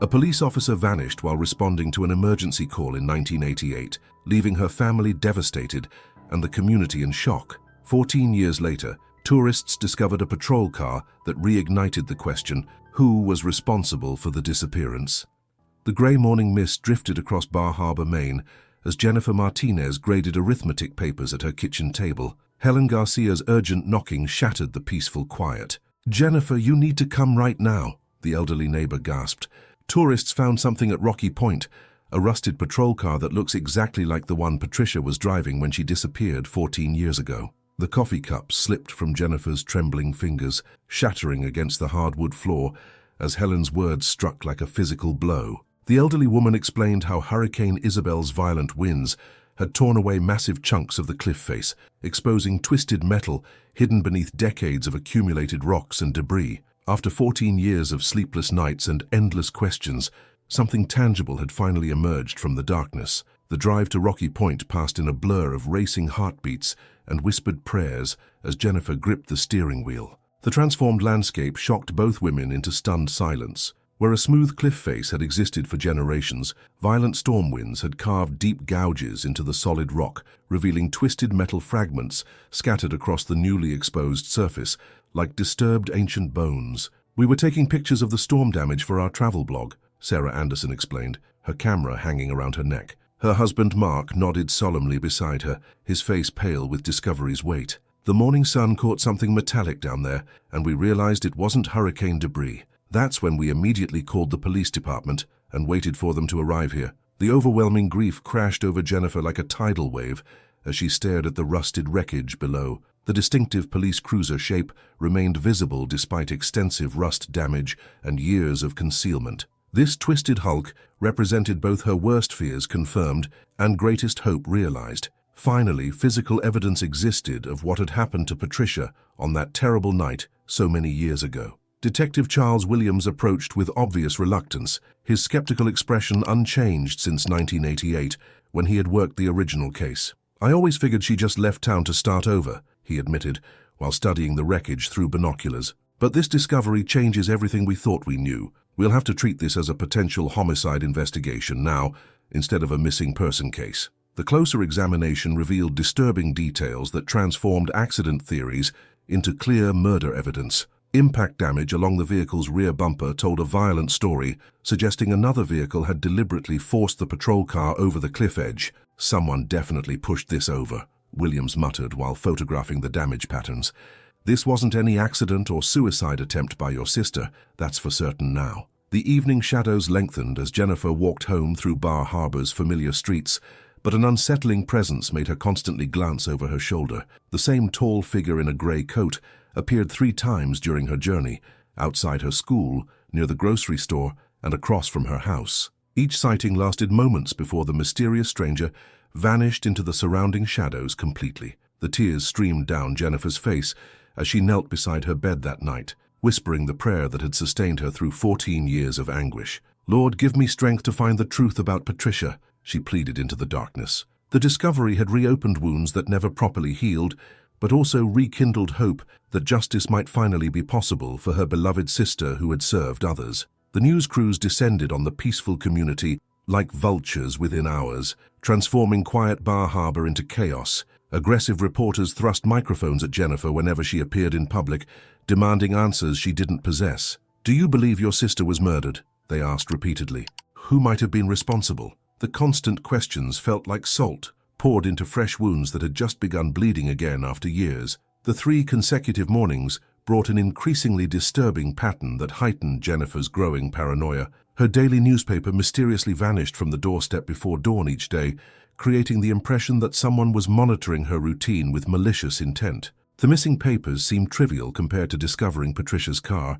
A police officer vanished while responding to an emergency call in 1988, leaving her family devastated and the community in shock. 14 years later, tourists discovered a patrol car that reignited the question, who was responsible for the disappearance? The grey morning mist drifted across Bar Harbor, Maine, as Jennifer Martinez graded arithmetic papers at her kitchen table. Helen Garcia's urgent knocking shattered the peaceful quiet. "Jennifer, you need to come right now," the elderly neighbor gasped. "Tourists found something at Rocky Point, a rusted patrol car that looks exactly like the one Patricia was driving when she disappeared 14 years ago." The coffee cup slipped from Jennifer's trembling fingers, shattering against the hardwood floor as Helen's words struck like a physical blow. The elderly woman explained how Hurricane Isabel's violent winds had torn away massive chunks of the cliff face, exposing twisted metal hidden beneath decades of accumulated rocks and debris. After 14 years of sleepless nights and endless questions, something tangible had finally emerged from the darkness. The drive to Rocky Point passed in a blur of racing heartbeats and whispered prayers as Jennifer gripped the steering wheel. The transformed landscape shocked both women into stunned silence. Where a smooth cliff face had existed for generations, violent storm winds had carved deep gouges into the solid rock, revealing twisted metal fragments scattered across the newly exposed surface, like disturbed ancient bones. "We were taking pictures of the storm damage for our travel blog," Sarah Anderson explained, her camera hanging around her neck. Her husband Mark nodded solemnly beside her, his face pale with discovery's weight. "The morning sun caught something metallic down there, and we realized it wasn't hurricane debris. That's when we immediately called the police department and waited for them to arrive here." The overwhelming grief crashed over Jennifer like a tidal wave as she stared at the rusted wreckage below. The distinctive police cruiser shape remained visible despite extensive rust damage and years of concealment. This twisted hulk represented both her worst fears confirmed and greatest hope realized. Finally, physical evidence existed of what had happened to Patricia on that terrible night so many years ago. Detective Charles Williams approached with obvious reluctance, his skeptical expression unchanged since 1988, when he had worked the original case. "I always figured she just left town to start over," he admitted, while studying the wreckage through binoculars. "But this discovery changes everything we thought we knew. We'll have to treat this as a potential homicide investigation now, instead of a missing person case." The closer examination revealed disturbing details that transformed accident theories into clear murder evidence. Impact damage along the vehicle's rear bumper told a violent story, suggesting another vehicle had deliberately forced the patrol car over the cliff edge. "Someone definitely pushed this over," Williams muttered while photographing the damage patterns. "This wasn't any accident or suicide attempt by your sister, that's for certain now." The evening shadows lengthened as Jennifer walked home through Bar Harbor's familiar streets, but an unsettling presence made her constantly glance over her shoulder. The same tall figure in a grey coat appeared 3 times during her journey, outside her school, near the grocery store, and across from her house. Each sighting lasted moments before the mysterious stranger vanished into the surrounding shadows completely. The tears streamed down Jennifer's face as she knelt beside her bed that night, whispering the prayer that had sustained her through 14 years of anguish. "Lord, give me strength to find the truth about Patricia," she pleaded into the darkness. The discovery had reopened wounds that never properly healed, but also rekindled hope that justice might finally be possible for her beloved sister who had served others. The news crews descended on the peaceful community like vultures within hours, transforming quiet Bar Harbor into chaos. Aggressive reporters thrust microphones at Jennifer whenever she appeared in public, demanding answers she didn't possess. "Do you believe your sister was murdered?" they asked repeatedly. "Who might have been responsible?" The constant questions felt like salt, poured into fresh wounds that had just begun bleeding again after years. The 3 consecutive mornings brought an increasingly disturbing pattern that heightened Jennifer's growing paranoia. Her daily newspaper mysteriously vanished from the doorstep before dawn each day, creating the impression that someone was monitoring her routine with malicious intent. The missing papers seemed trivial compared to discovering Patricia's car,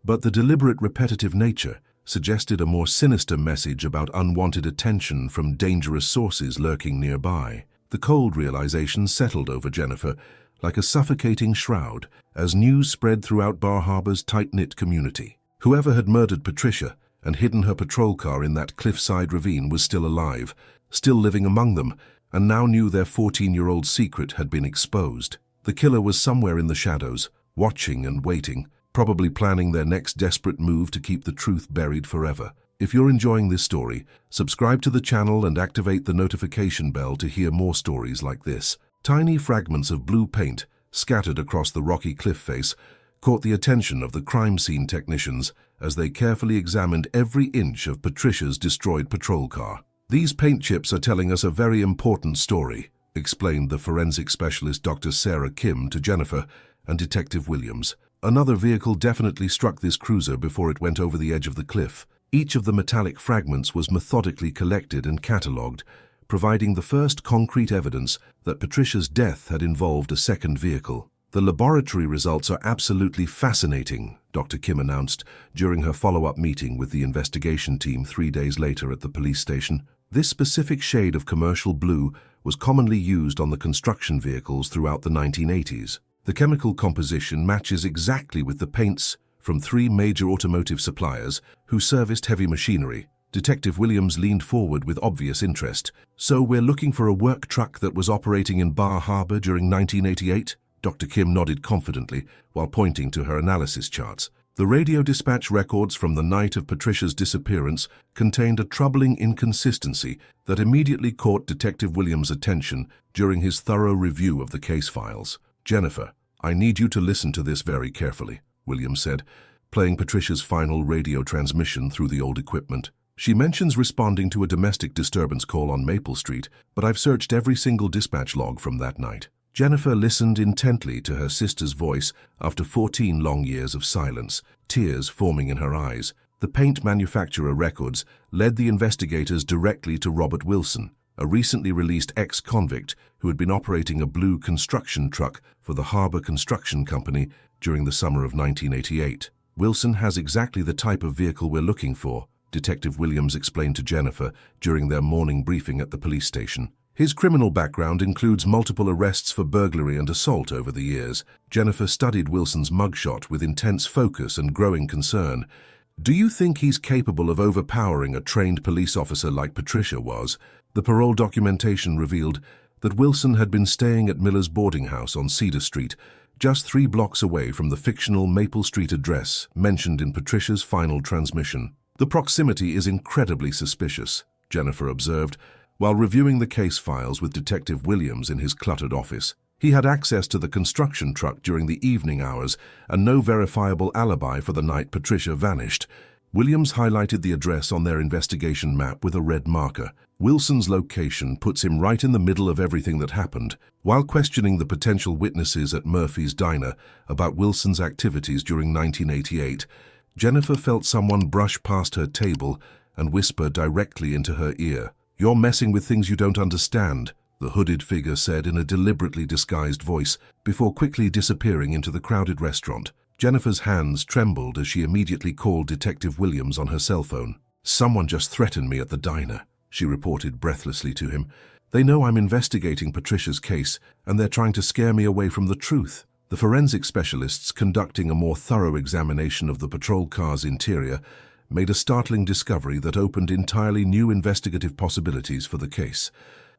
but the deliberate repetitive nature suggested a more sinister message about unwanted attention from dangerous sources lurking nearby. The cold realization settled over Jennifer like a suffocating shroud as news spread throughout Bar Harbor's tight-knit community. Whoever had murdered Patricia and hidden her patrol car in that cliffside ravine was still alive, still living among them, and now knew their 14-year-old secret had been exposed. The killer was somewhere in the shadows, watching and waiting, probably planning their next desperate move to keep the truth buried forever. If you're enjoying this story, subscribe to the channel and activate the notification bell to hear more stories like this. Tiny fragments of blue paint, scattered across the rocky cliff face, caught the attention of the crime scene technicians as they carefully examined every inch of Patricia's destroyed patrol car. "These paint chips are telling us a very important story," explained the forensic specialist Dr. Sarah Kim to Jennifer and Detective Williams. "Another vehicle definitely struck this cruiser before it went over the edge of the cliff. Each of the metallic fragments was methodically collected and catalogued, providing the first concrete evidence that Patricia's death had involved a second vehicle. The laboratory results are absolutely fascinating," Dr. Kim announced during her follow-up meeting with the investigation team 3 days later at the police station. This specific shade of commercial blue was commonly used on the construction vehicles throughout the 1980s. The chemical composition matches exactly with the paints from 3 major automotive suppliers who serviced heavy machinery. Detective Williams leaned forward with obvious interest. "So we're looking for a work truck that was operating in Bar Harbor during 1988? Dr. Kim nodded confidently while pointing to her analysis charts. The radio dispatch records from the night of Patricia's disappearance contained a troubling inconsistency that immediately caught Detective Williams' attention during his thorough review of the case files. "Jennifer, I need you to listen to this very carefully," Williams said, playing Patricia's final radio transmission through the old equipment. "She mentions responding to a domestic disturbance call on Maple Street, but I've searched every single dispatch log from that night." Jennifer listened intently to her sister's voice after 14 long years of silence, tears forming in her eyes. The paint manufacturer records led the investigators directly to Robert Wilson, a recently released ex-convict who had been operating a blue construction truck for the Harbor Construction Company during the summer of 1988. "Wilson has exactly the type of vehicle we're looking for," Detective Williams explained to Jennifer during their morning briefing at the police station. "His criminal background includes multiple arrests for burglary and assault over the years." Jennifer studied Wilson's mugshot with intense focus and growing concern. "Do you think he's capable of overpowering a trained police officer like Patricia was?" The parole documentation revealed that Wilson had been staying at Miller's boarding house on Cedar Street, just 3 blocks away from the fictional Maple Street address mentioned in Patricia's final transmission. "The proximity is incredibly suspicious," Jennifer observed, while reviewing the case files with Detective Williams in his cluttered office. He had access to the construction truck during the evening hours and no verifiable alibi for the night Patricia vanished. Williams highlighted the address on their investigation map with a red marker. Wilson's location puts him right in the middle of everything that happened. While questioning the potential witnesses at Murphy's Diner about Wilson's activities during 1988, Jennifer felt someone brush past her table and whisper directly into her ear. "You're messing with things you don't understand," the hooded figure said in a deliberately disguised voice before quickly disappearing into the crowded restaurant. Jennifer's hands trembled as she immediately called Detective Williams on her cell phone. "Someone just threatened me at the diner," she reported breathlessly to him. "They know I'm investigating Patricia's case, and they're trying to scare me away from the truth." The forensic specialists conducting a more thorough examination of the patrol car's interior made a startling discovery that opened entirely new investigative possibilities for the case.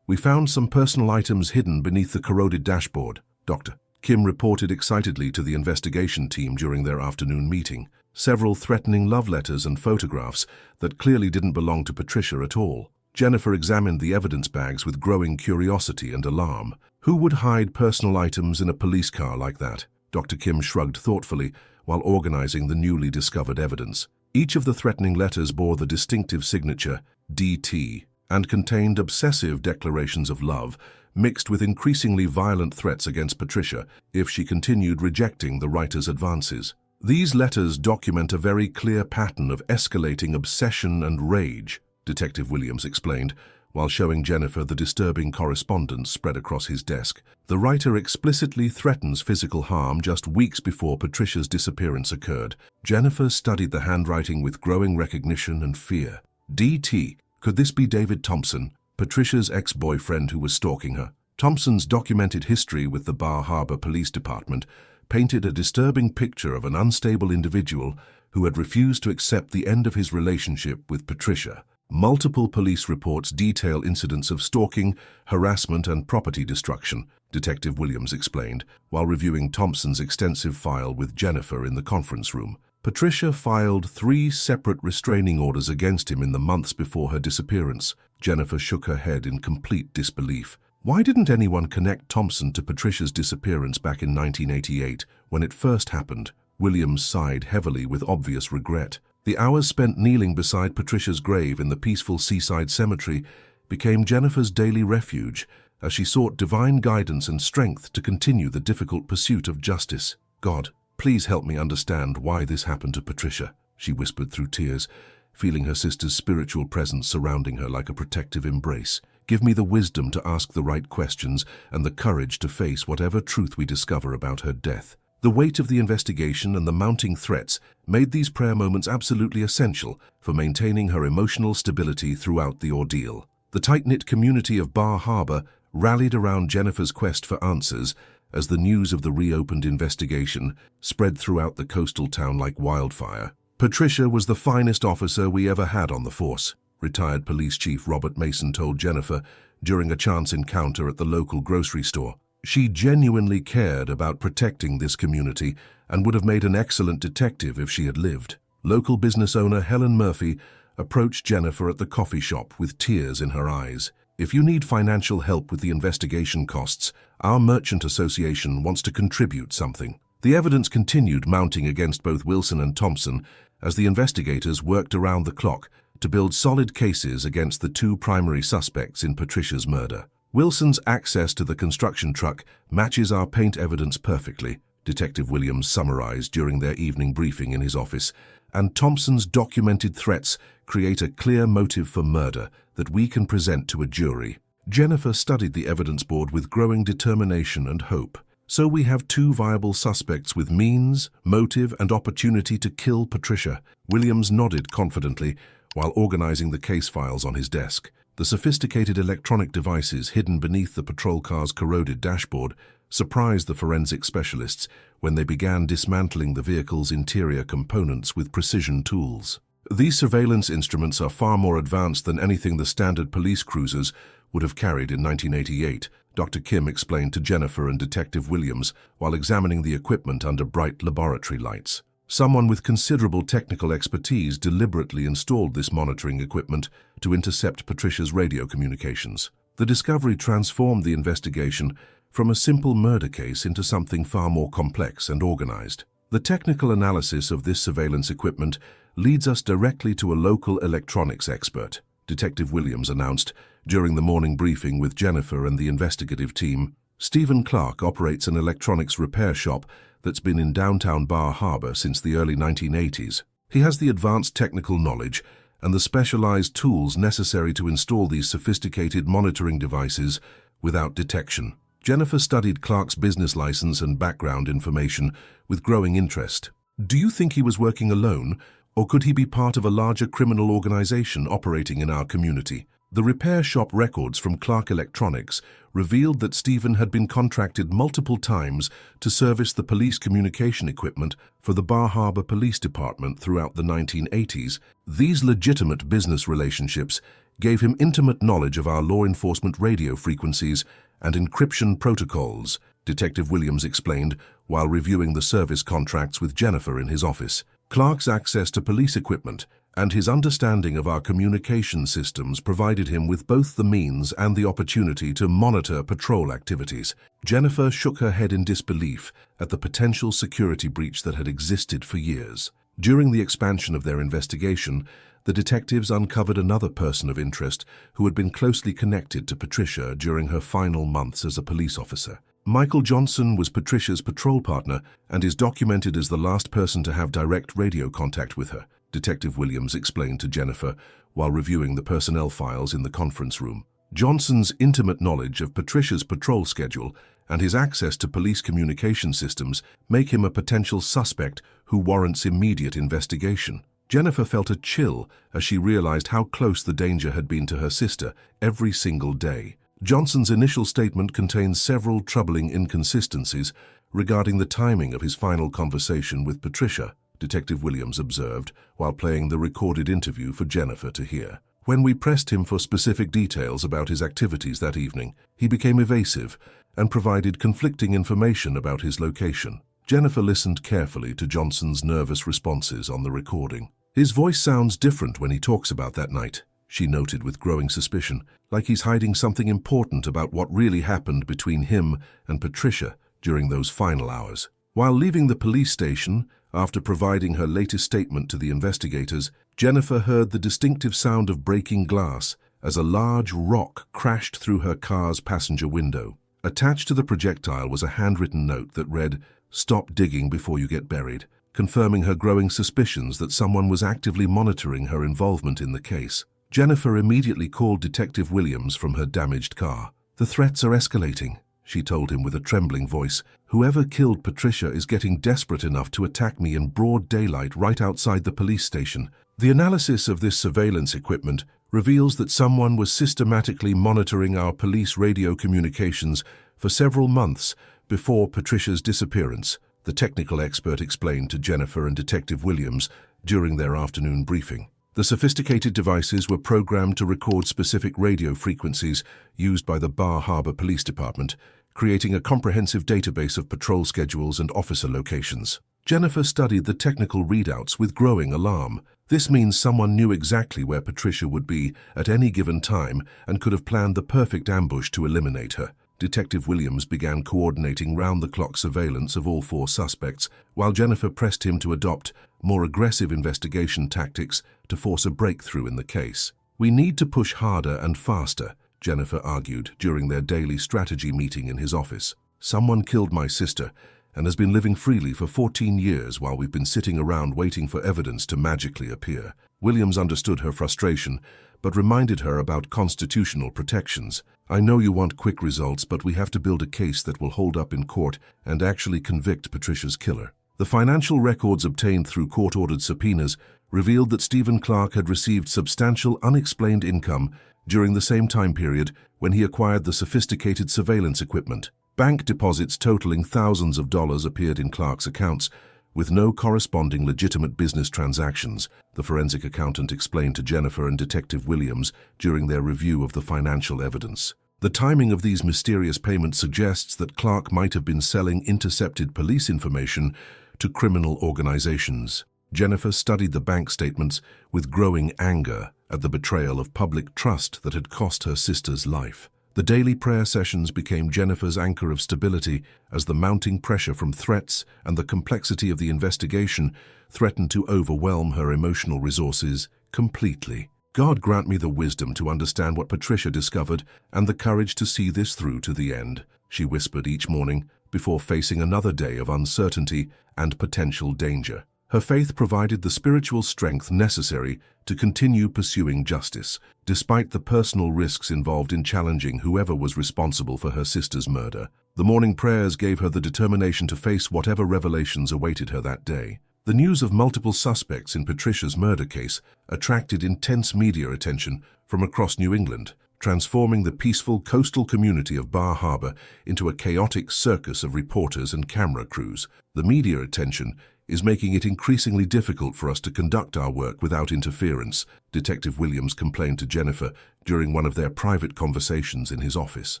"We found some personal items hidden beneath the corroded dashboard," Dr. Kim reported excitedly to the investigation team during their afternoon meeting. Several threatening love letters and photographs that clearly didn't belong to Patricia at all. Jennifer examined the evidence bags with growing curiosity and alarm. Who would hide personal items in a police car like that? Dr. Kim shrugged thoughtfully while organizing the newly discovered evidence. Each of the threatening letters bore the distinctive signature DT and contained obsessive declarations of love, mixed with increasingly violent threats against Patricia if she continued rejecting the writer's advances. "These letters document a very clear pattern of escalating obsession and rage," Detective Williams explained, while showing Jennifer the disturbing correspondence spread across his desk. "The writer explicitly threatens physical harm just weeks before Patricia's disappearance occurred." Jennifer studied the handwriting with growing recognition and fear. DT, could this be David Thompson, Patricia's ex-boyfriend who was stalking her? Thompson's documented history with the Bar Harbor Police Department painted a disturbing picture of an unstable individual who had refused to accept the end of his relationship with Patricia. Multiple police reports detail incidents of stalking, harassment, and property destruction, Detective Williams explained, while reviewing Thompson's extensive file with Jennifer in the conference room. Patricia filed 3 separate restraining orders against him in the months before her disappearance. Jennifer shook her head in complete disbelief. Why didn't anyone connect Thompson to Patricia's disappearance back in 1988 when it first happened? Williams sighed heavily with obvious regret. The hours spent kneeling beside Patricia's grave in the peaceful seaside cemetery became Jennifer's daily refuge as she sought divine guidance and strength to continue the difficult pursuit of justice. God, please help me understand why this happened to Patricia, she whispered through tears, feeling her sister's spiritual presence surrounding her like a protective embrace. Give me the wisdom to ask the right questions and the courage to face whatever truth we discover about her death. The weight of the investigation and the mounting threats made these prayer moments absolutely essential for maintaining her emotional stability throughout the ordeal. The tight-knit community of Bar Harbor rallied around Jennifer's quest for answers as the news of the reopened investigation spread throughout the coastal town like wildfire. Patricia was the finest officer we ever had on the force, retired Police Chief Robert Mason told Jennifer during a chance encounter at the local grocery store. She genuinely cared about protecting this community and would have made an excellent detective if she had lived. Local business owner Helen Murphy approached Jennifer at the coffee shop with tears in her eyes. If you need financial help with the investigation costs, our merchant association wants to contribute something. The evidence continued mounting against both Wilson and Thompson as the investigators worked around the clock to build solid cases against the 2 primary suspects in Patricia's murder. Wilson's access to the construction truck matches our paint evidence perfectly, Detective Williams summarized during their evening briefing in his office, and Thompson's documented threats create a clear motive for murder that we can present to a jury. Jennifer studied the evidence board with growing determination and hope. So we have 2 viable suspects with means, motive, and opportunity to kill Patricia. Williams nodded confidently while organizing the case files on his desk. The sophisticated electronic devices hidden beneath the patrol car's corroded dashboard surprised the forensic specialists when they began dismantling the vehicle's interior components with precision tools. These surveillance instruments are far more advanced than anything the standard police cruisers would have carried in 1988, Dr. Kim explained to Jennifer and Detective Williams while examining the equipment under bright laboratory lights. Someone with considerable technical expertise deliberately installed this monitoring equipment to intercept Patricia's radio communications. The discovery transformed the investigation from a simple murder case into something far more complex and organized. The technical analysis of this surveillance equipment leads us directly to a local electronics expert, Detective Williams announced during the morning briefing with Jennifer and the investigative team. Stephen Clark operates an electronics repair shop that's been in downtown Bar Harbor since the early 1980s. He has the advanced technical knowledge and the specialized tools necessary to install these sophisticated monitoring devices without detection. Jennifer studied Clark's business license and background information with growing interest. Do you think he was working alone, or could he be part of a larger criminal organization operating in our community? The repair shop records from Clark Electronics revealed that Stephen had been contracted multiple times to service the police communication equipment for the Bar Harbor Police Department throughout the 1980s. These legitimate business relationships gave him intimate knowledge of our law enforcement radio frequencies and encryption protocols, Detective Williams explained while reviewing the service contracts with Jennifer in his office. Clark's access to police equipment and his understanding of our communication systems provided him with both the means and the opportunity to monitor patrol activities. Jennifer shook her head in disbelief at the potential security breach that had existed for years. During the expansion of their investigation, the detectives uncovered another person of interest who had been closely connected to Patricia during her final months as a police officer. Michael Johnson was Patricia's patrol partner and is documented as the last person to have direct radio contact with her, Detective Williams explained to Jennifer while reviewing the personnel files in the conference room. Johnson's intimate knowledge of Patricia's patrol schedule and his access to police communication systems make him a potential suspect who warrants immediate investigation. Jennifer felt a chill as she realized how close the danger had been to her sister every single day. Johnson's initial statement contains several troubling inconsistencies regarding the timing of his final conversation with Patricia, Detective Williams observed while playing the recorded interview for Jennifer to hear. When we pressed him for specific details about his activities that evening, he became evasive and provided conflicting information about his location. Jennifer listened carefully to Johnson's nervous responses on the recording. His voice sounds different when he talks about that night, she noted with growing suspicion, like he's hiding something important about what really happened between him and Patricia during those final hours. While leaving the police station, after providing her latest statement to the investigators, Jennifer heard the distinctive sound of breaking glass as a large rock crashed through her car's passenger window. Attached to the projectile was a handwritten note that read, "Stop digging before you get buried," confirming her growing suspicions that someone was actively monitoring her involvement in the case. Jennifer immediately called Detective Williams from her damaged car. "The threats are escalating," she told him with a trembling voice. "Whoever killed Patricia is getting desperate enough to attack me in broad daylight right outside the police station." The analysis of this surveillance equipment reveals that someone was systematically monitoring our police radio communications for several months before Patricia's disappearance, the technical expert explained to Jennifer and Detective Williams during their afternoon briefing. The sophisticated devices were programmed to record specific radio frequencies used by the Bar Harbor Police Department, creating a comprehensive database of patrol schedules and officer locations. Jennifer studied the technical readouts with growing alarm. This means someone knew exactly where Patricia would be at any given time and could have planned the perfect ambush to eliminate her. Detective Williams began coordinating round-the-clock surveillance of all 4 suspects, while Jennifer pressed him to adopt more aggressive investigation tactics to force a breakthrough in the case. "We need to push harder and faster," Jennifer argued during their daily strategy meeting in his office. "Someone killed my sister and has been living freely for 14 years while we've been sitting around waiting for evidence to magically appear." Williams understood her frustration, but reminded her about constitutional protections. "I know you want quick results, but we have to build a case that will hold up in court and actually convict Patricia's killer." The financial records obtained through court-ordered subpoenas revealed that Stephen Clark had received substantial unexplained income during the same time period when he acquired the sophisticated surveillance equipment. Bank deposits totaling thousands of dollars appeared in Clark's accounts, with no corresponding legitimate business transactions, the forensic accountant explained to Jennifer and Detective Williams during their review of the financial evidence. The timing of these mysterious payments suggests that Clark might have been selling intercepted police information to criminal organizations. Jennifer studied the bank statements with growing anger at the betrayal of public trust that had cost her sister's life. The daily prayer sessions became Jennifer's anchor of stability as the mounting pressure from threats and the complexity of the investigation threatened to overwhelm her emotional resources completely. "God grant me the wisdom to understand what Patricia discovered and the courage to see this through to the end," she whispered each morning before facing another day of uncertainty and potential danger. Her faith provided the spiritual strength necessary to continue pursuing justice, despite the personal risks involved in challenging whoever was responsible for her sister's murder. The morning prayers gave her the determination to face whatever revelations awaited her that day. The news of multiple suspects in Patricia's murder case attracted intense media attention from across New England, transforming the peaceful coastal community of Bar Harbor into a chaotic circus of reporters and camera crews. The media attention is making it increasingly difficult for us to conduct our work without interference, Detective Williams complained to Jennifer during one of their private conversations in his office.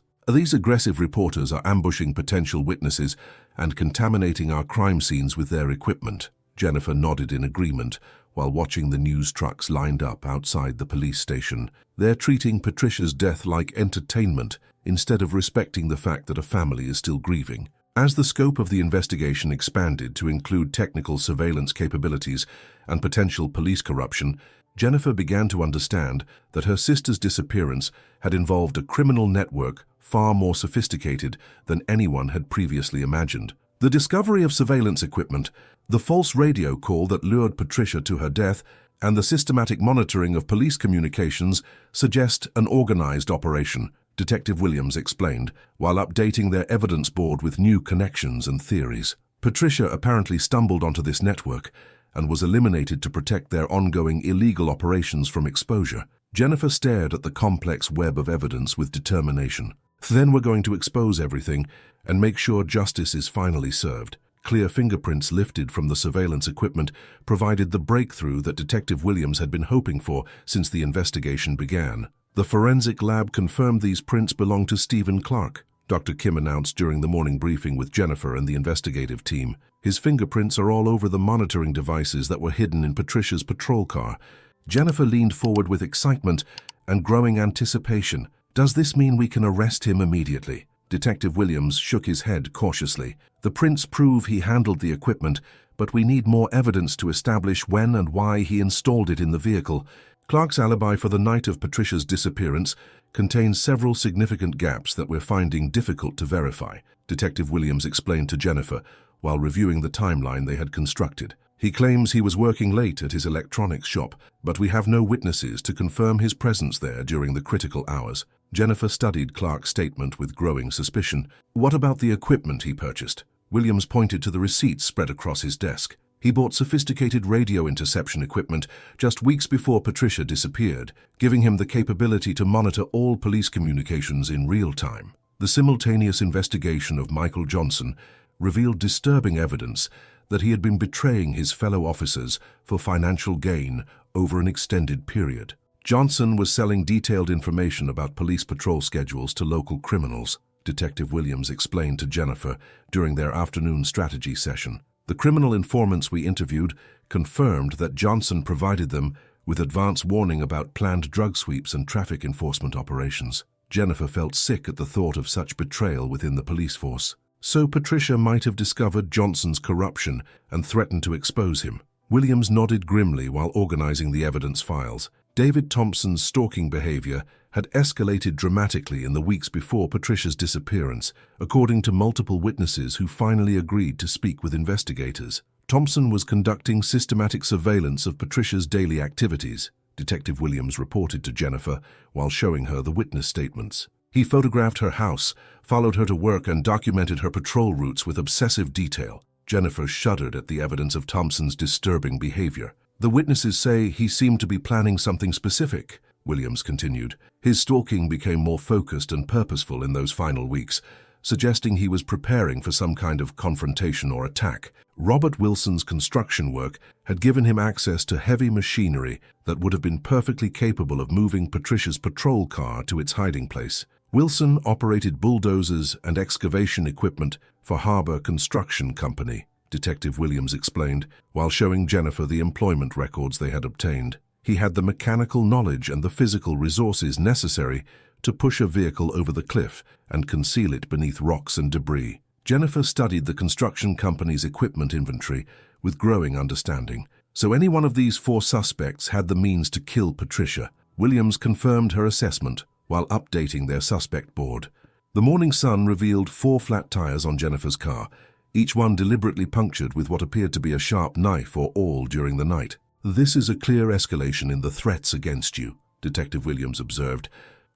"These aggressive reporters are ambushing potential witnesses and contaminating our crime scenes with their equipment." Jennifer nodded in agreement while watching the news trucks lined up outside the police station. "They're treating Patricia's death like entertainment instead of respecting the fact that a family is still grieving." As the scope of the investigation expanded to include technical surveillance capabilities and potential police corruption, Jennifer began to understand that her sister's disappearance had involved a criminal network far more sophisticated than anyone had previously imagined. The discovery of surveillance equipment, the false radio call that lured Patricia to her death, and the systematic monitoring of police communications suggest an organized operation, Detective Williams explained, while updating their evidence board with new connections and theories. Patricia apparently stumbled onto this network and was eliminated to protect their ongoing illegal operations from exposure. Jennifer stared at the complex web of evidence with determination. "Then we're going to expose everything and make sure justice is finally served." Clear fingerprints lifted from the surveillance equipment provided the breakthrough that Detective Williams had been hoping for since the investigation began. The forensic lab confirmed these prints belonged to Stephen Clark, Dr. Kim announced during the morning briefing with Jennifer and the investigative team. His fingerprints are all over the monitoring devices that were hidden in Patricia's patrol car. Jennifer leaned forward with excitement and growing anticipation. Does this mean we can arrest him immediately? Detective Williams shook his head cautiously. The prints prove he handled the equipment, but we need more evidence to establish when and why he installed it in the vehicle. Clark's alibi for the night of Patricia's disappearance contains several significant gaps that we're finding difficult to verify, Detective Williams explained to Jennifer while reviewing the timeline they had constructed. He claims he was working late at his electronics shop, but we have no witnesses to confirm his presence there during the critical hours. Jennifer studied Clark's statement with growing suspicion. What about the equipment he purchased? Williams pointed to the receipts spread across his desk. He bought sophisticated radio interception equipment just weeks before Patricia disappeared, giving him the capability to monitor all police communications in real time. The simultaneous investigation of Michael Johnson revealed disturbing evidence that he had been betraying his fellow officers for financial gain over an extended period. Johnson was selling detailed information about police patrol schedules to local criminals, Detective Williams explained to Jennifer during their afternoon strategy session. The criminal informants we interviewed confirmed that Johnson provided them with advance warning about planned drug sweeps and traffic enforcement operations. Jennifer felt sick at the thought of such betrayal within the police force. So Patricia might have discovered Johnson's corruption and threatened to expose him. Williams nodded grimly while organizing the evidence files. David Thompson's stalking behavior had escalated dramatically in the weeks before Patricia's disappearance, according to multiple witnesses who finally agreed to speak with investigators. Thompson was conducting systematic surveillance of Patricia's daily activities, Detective Williams reported to Jennifer while showing her the witness statements. He photographed her house, followed her to work, and documented her patrol routes with obsessive detail. Jennifer shuddered at the evidence of Thompson's disturbing behavior. The witnesses say he seemed to be planning something specific, Williams continued. His stalking became more focused and purposeful in those final weeks, suggesting he was preparing for some kind of confrontation or attack. Robert Wilson's construction work had given him access to heavy machinery that would have been perfectly capable of moving Patricia's patrol car to its hiding place. Wilson operated bulldozers and excavation equipment for Harbor Construction Company, Detective Williams explained, while showing Jennifer the employment records they had obtained. He had the mechanical knowledge and the physical resources necessary to push a vehicle over the cliff and conceal it beneath rocks and debris. Jennifer studied the construction company's equipment inventory with growing understanding. So any one of these four suspects had the means to kill Patricia. Williams confirmed her assessment while updating their suspect board. The morning sun revealed 4 flat tires on Jennifer's car, each one deliberately punctured with what appeared to be a sharp knife or awl during the night. This is a clear escalation in the threats against you, Detective Williams observed,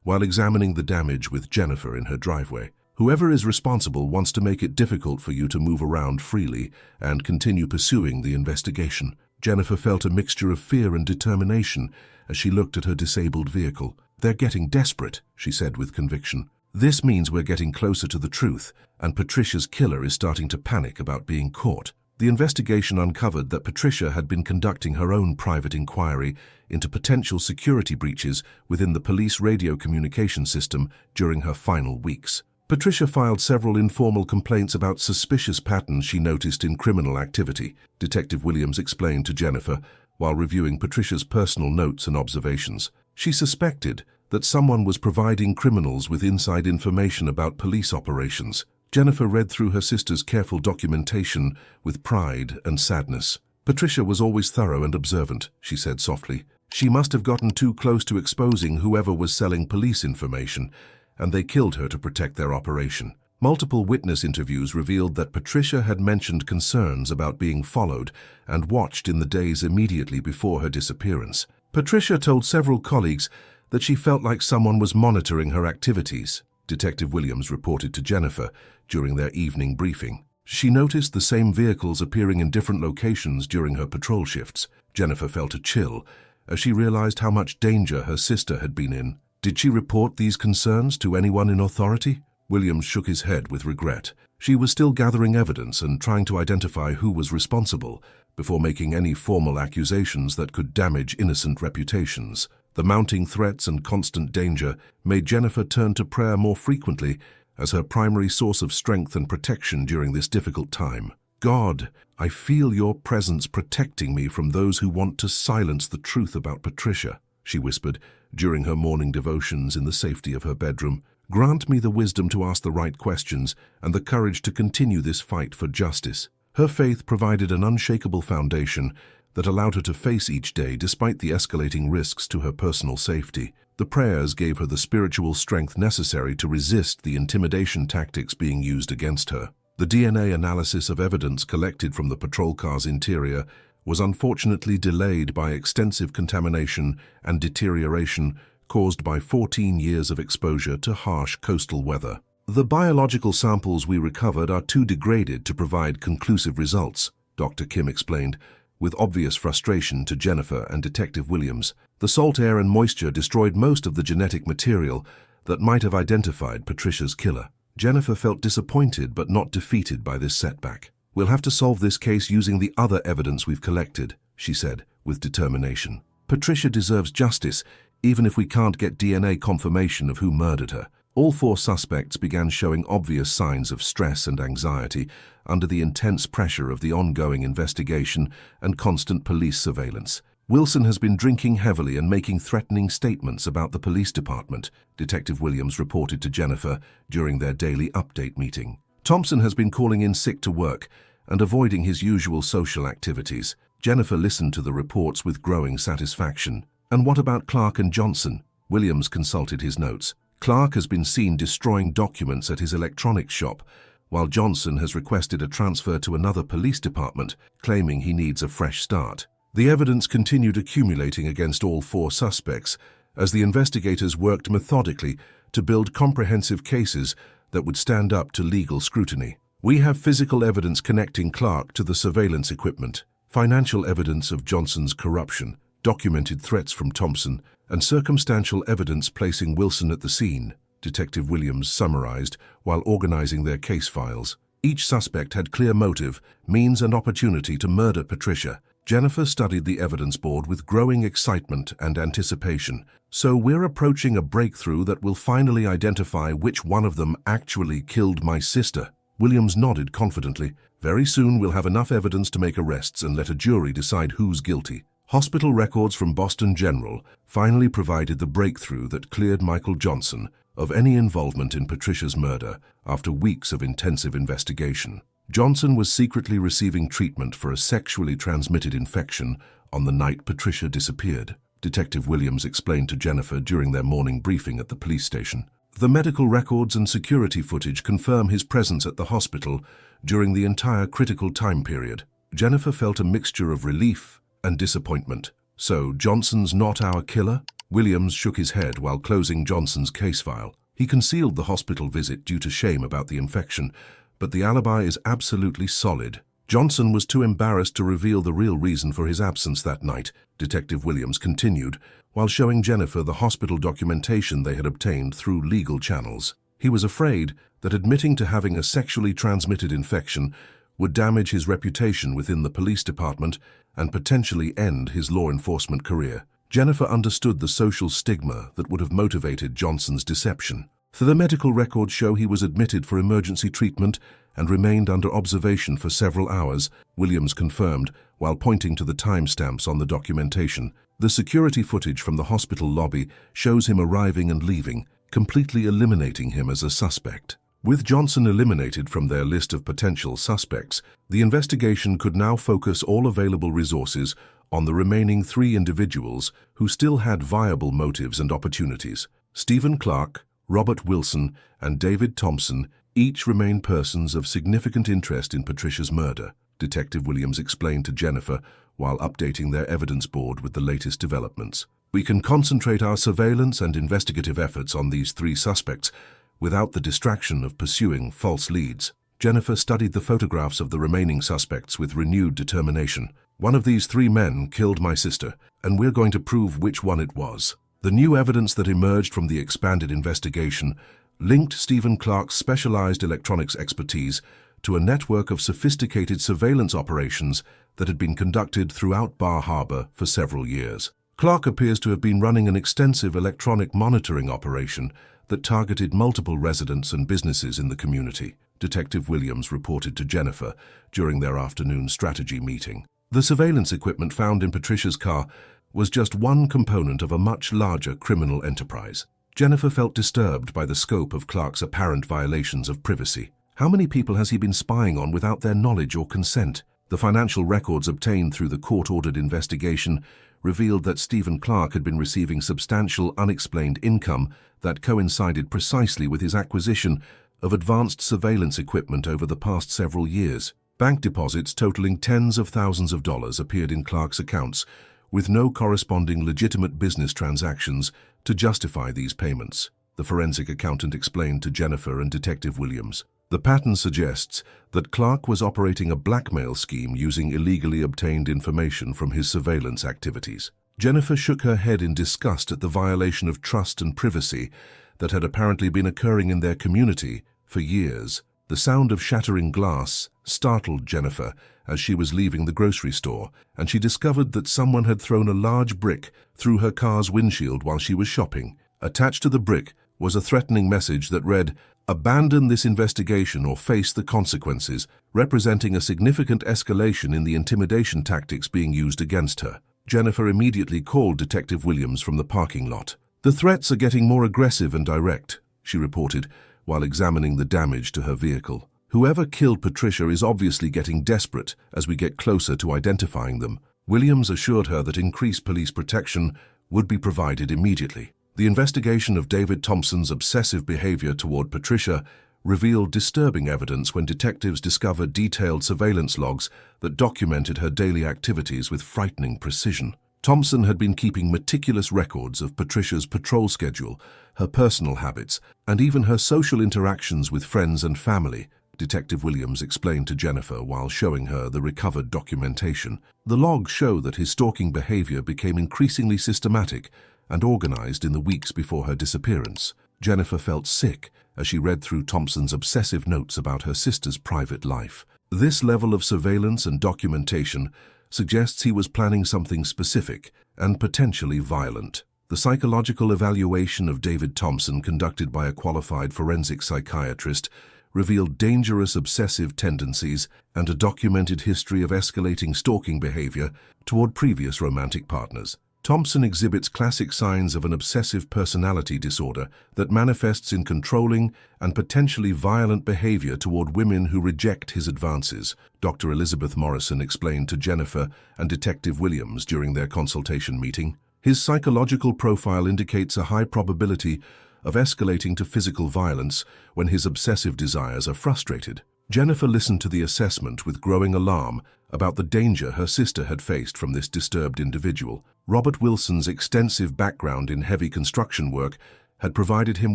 while examining the damage with Jennifer in her driveway. Whoever is responsible wants to make it difficult for you to move around freely and continue pursuing the investigation. Jennifer felt a mixture of fear and determination as she looked at her disabled vehicle. They're getting desperate, she said with conviction. This means we're getting closer to the truth, and Patricia's killer is starting to panic about being caught. The investigation uncovered that Patricia had been conducting her own private inquiry into potential security breaches within the police radio communication system during her final weeks. Patricia filed several informal complaints about suspicious patterns she noticed in criminal activity, Detective Williams explained to Jennifer while reviewing Patricia's personal notes and observations. She suspected that someone was providing criminals with inside information about police operations. Jennifer read through her sister's careful documentation with pride and sadness. Patricia was always thorough and observant, she said softly. She must have gotten too close to exposing whoever was selling police information, and they killed her to protect their operation. Multiple witness interviews revealed that Patricia had mentioned concerns about being followed and watched in the days immediately before her disappearance. Patricia told several colleagues that she felt like someone was monitoring her activities, Detective Williams reported to Jennifer during their evening briefing. She noticed the same vehicles appearing in different locations during her patrol shifts. Jennifer felt a chill as she realized how much danger her sister had been in. Did she report these concerns to anyone in authority? Williams shook his head with regret. She was still gathering evidence and trying to identify who was responsible before making any formal accusations that could damage innocent reputations. The mounting threats and constant danger made Jennifer turn to prayer more frequently as her primary source of strength and protection during this difficult time. God, I feel your presence protecting me from those who want to silence the truth about Patricia, she whispered during her morning devotions in the safety of her bedroom. Grant me the wisdom to ask the right questions and the courage to continue this fight for justice. Her faith provided an unshakable foundation that allowed her to face each day despite the escalating risks to her personal safety. The prayers gave her the spiritual strength necessary to resist the intimidation tactics being used against her. The DNA analysis of evidence collected from the patrol car's interior was unfortunately delayed by extensive contamination and deterioration caused by 14 years of exposure to harsh coastal weather. The biological samples we recovered are too degraded to provide conclusive results, Dr. Kim explained, with obvious frustration to Jennifer and Detective Williams. The salt air and moisture destroyed most of the genetic material that might have identified Patricia's killer. Jennifer felt disappointed but not defeated by this setback. We'll have to solve this case using the other evidence we've collected, she said, with determination. Patricia deserves justice, even if we can't get DNA confirmation of who murdered her. All 4 suspects began showing obvious signs of stress and anxiety under the intense pressure of the ongoing investigation and constant police surveillance. Wilson has been drinking heavily and making threatening statements about the police department, Detective Williams reported to Jennifer during their daily update meeting. Thompson has been calling in sick to work and avoiding his usual social activities. Jennifer listened to the reports with growing satisfaction. And what about Clark and Johnson? Williams consulted his notes. Clark has been seen destroying documents at his electronics shop, while Johnson has requested a transfer to another police department, claiming he needs a fresh start. The evidence continued accumulating against all 4 suspects as the investigators worked methodically to build comprehensive cases that would stand up to legal scrutiny. We have physical evidence connecting Clark to the surveillance equipment, financial evidence of Johnson's corruption, documented threats from Thompson, and circumstantial evidence placing Wilson at the scene, Detective Williams summarized while organizing their case files. Each suspect had clear motive, means, and opportunity to murder Patricia. Jennifer studied the evidence board with growing excitement and anticipation. So we're approaching a breakthrough that will finally identify which one of them actually killed my sister. Williams nodded confidently. Very soon we'll have enough evidence to make arrests and let a jury decide who's guilty. Hospital records from Boston General finally provided the breakthrough that cleared Michael Johnson of any involvement in Patricia's murder after weeks of intensive investigation. Johnson was secretly receiving treatment for a sexually transmitted infection on the night Patricia disappeared, Detective Williams explained to Jennifer during their morning briefing at the police station. The medical records and security footage confirm his presence at the hospital during the entire critical time period. Jennifer felt a mixture of relief and disappointment. So, Johnson's not our killer? Williams shook his head while closing Johnson's case file. He concealed the hospital visit due to shame about the infection, but the alibi is absolutely solid. Johnson was too embarrassed to reveal the real reason for his absence that night, Detective Williams continued, while showing Jennifer the hospital documentation they had obtained through legal channels. He was afraid that admitting to having a sexually transmitted infection would damage his reputation within the police department and potentially end his law enforcement career. Jennifer understood the social stigma that would have motivated Johnson's deception. The medical records show he was admitted for emergency treatment and remained under observation for several hours, Williams confirmed, while pointing to the timestamps on the documentation. The security footage from the hospital lobby shows him arriving and leaving, completely eliminating him as a suspect. With Johnson eliminated from their list of potential suspects, the investigation could now focus all available resources on the remaining 3 individuals who still had viable motives and opportunities. Stephen Clark, Robert Wilson, and David Thompson each remain persons of significant interest in Patricia's murder, Detective Williams explained to Jennifer while updating their evidence board with the latest developments. We can concentrate our surveillance and investigative efforts on these 3 suspects without the distraction of pursuing false leads. Jennifer studied the photographs of the remaining suspects with renewed determination. One of these 3 men killed my sister, and we're going to prove which one it was. The new evidence that emerged from the expanded investigation linked Stephen Clark's specialized electronics expertise to a network of sophisticated surveillance operations that had been conducted throughout Bar Harbor for several years. Clark appears to have been running an extensive electronic monitoring operation that targeted multiple residents and businesses in the community. Detective Williams reported to Jennifer during their afternoon strategy meeting. The surveillance equipment found in Patricia's car was just one component of a much larger criminal enterprise. Jennifer felt disturbed by the scope of Clark's apparent violations of privacy. How many people has he been spying on without their knowledge or consent? The financial records obtained through the court-ordered investigation revealed that Stephen Clark had been receiving substantial unexplained income that coincided precisely with his acquisition of advanced surveillance equipment over the past several years. Bank deposits totaling tens of thousands of dollars appeared in Clark's accounts, with no corresponding legitimate business transactions to justify these payments, the forensic accountant explained to Jennifer and Detective Williams. The pattern suggests that Clark was operating a blackmail scheme using illegally obtained information from his surveillance activities. Jennifer shook her head in disgust at the violation of trust and privacy that had apparently been occurring in their community for years. The sound of shattering glass startled Jennifer as she was leaving the grocery store, and she discovered that someone had thrown a large brick through her car's windshield while she was shopping. Attached to the brick was a threatening message that read, "Abandon this investigation or face the consequences," representing a significant escalation in the intimidation tactics being used against her. Jennifer immediately called Detective Williams from the parking lot. "The threats are getting more aggressive and direct," she reported, while examining the damage to her vehicle. "Whoever killed Patricia is obviously getting desperate as we get closer to identifying them." Williams assured her that increased police protection would be provided immediately. The investigation of David Thompson's obsessive behavior toward Patricia revealed disturbing evidence when detectives discovered detailed surveillance logs that documented her daily activities with frightening precision. Thompson had been keeping meticulous records of Patricia's patrol schedule, her personal habits, and even her social interactions with friends and family, Detective Williams explained to Jennifer while showing her the recovered documentation. The logs show that his stalking behavior became increasingly systematic and organized in the weeks before her disappearance. Jennifer felt sick as she read through Thompson's obsessive notes about her sister's private life. This level of surveillance and documentation suggests he was planning something specific and potentially violent. The psychological evaluation of David Thompson, conducted by a qualified forensic psychiatrist, revealed dangerous obsessive tendencies and a documented history of escalating stalking behavior toward previous romantic partners. Thompson exhibits classic signs of an obsessive personality disorder that manifests in controlling and potentially violent behavior toward women who reject his advances, Dr. Elizabeth Morrison explained to Jennifer and Detective Williams during their consultation meeting. His psychological profile indicates a high probability of escalating to physical violence when his obsessive desires are frustrated. Jennifer listened to the assessment with growing alarm about the danger her sister had faced from this disturbed individual. Robert Wilson's extensive background in heavy construction work had provided him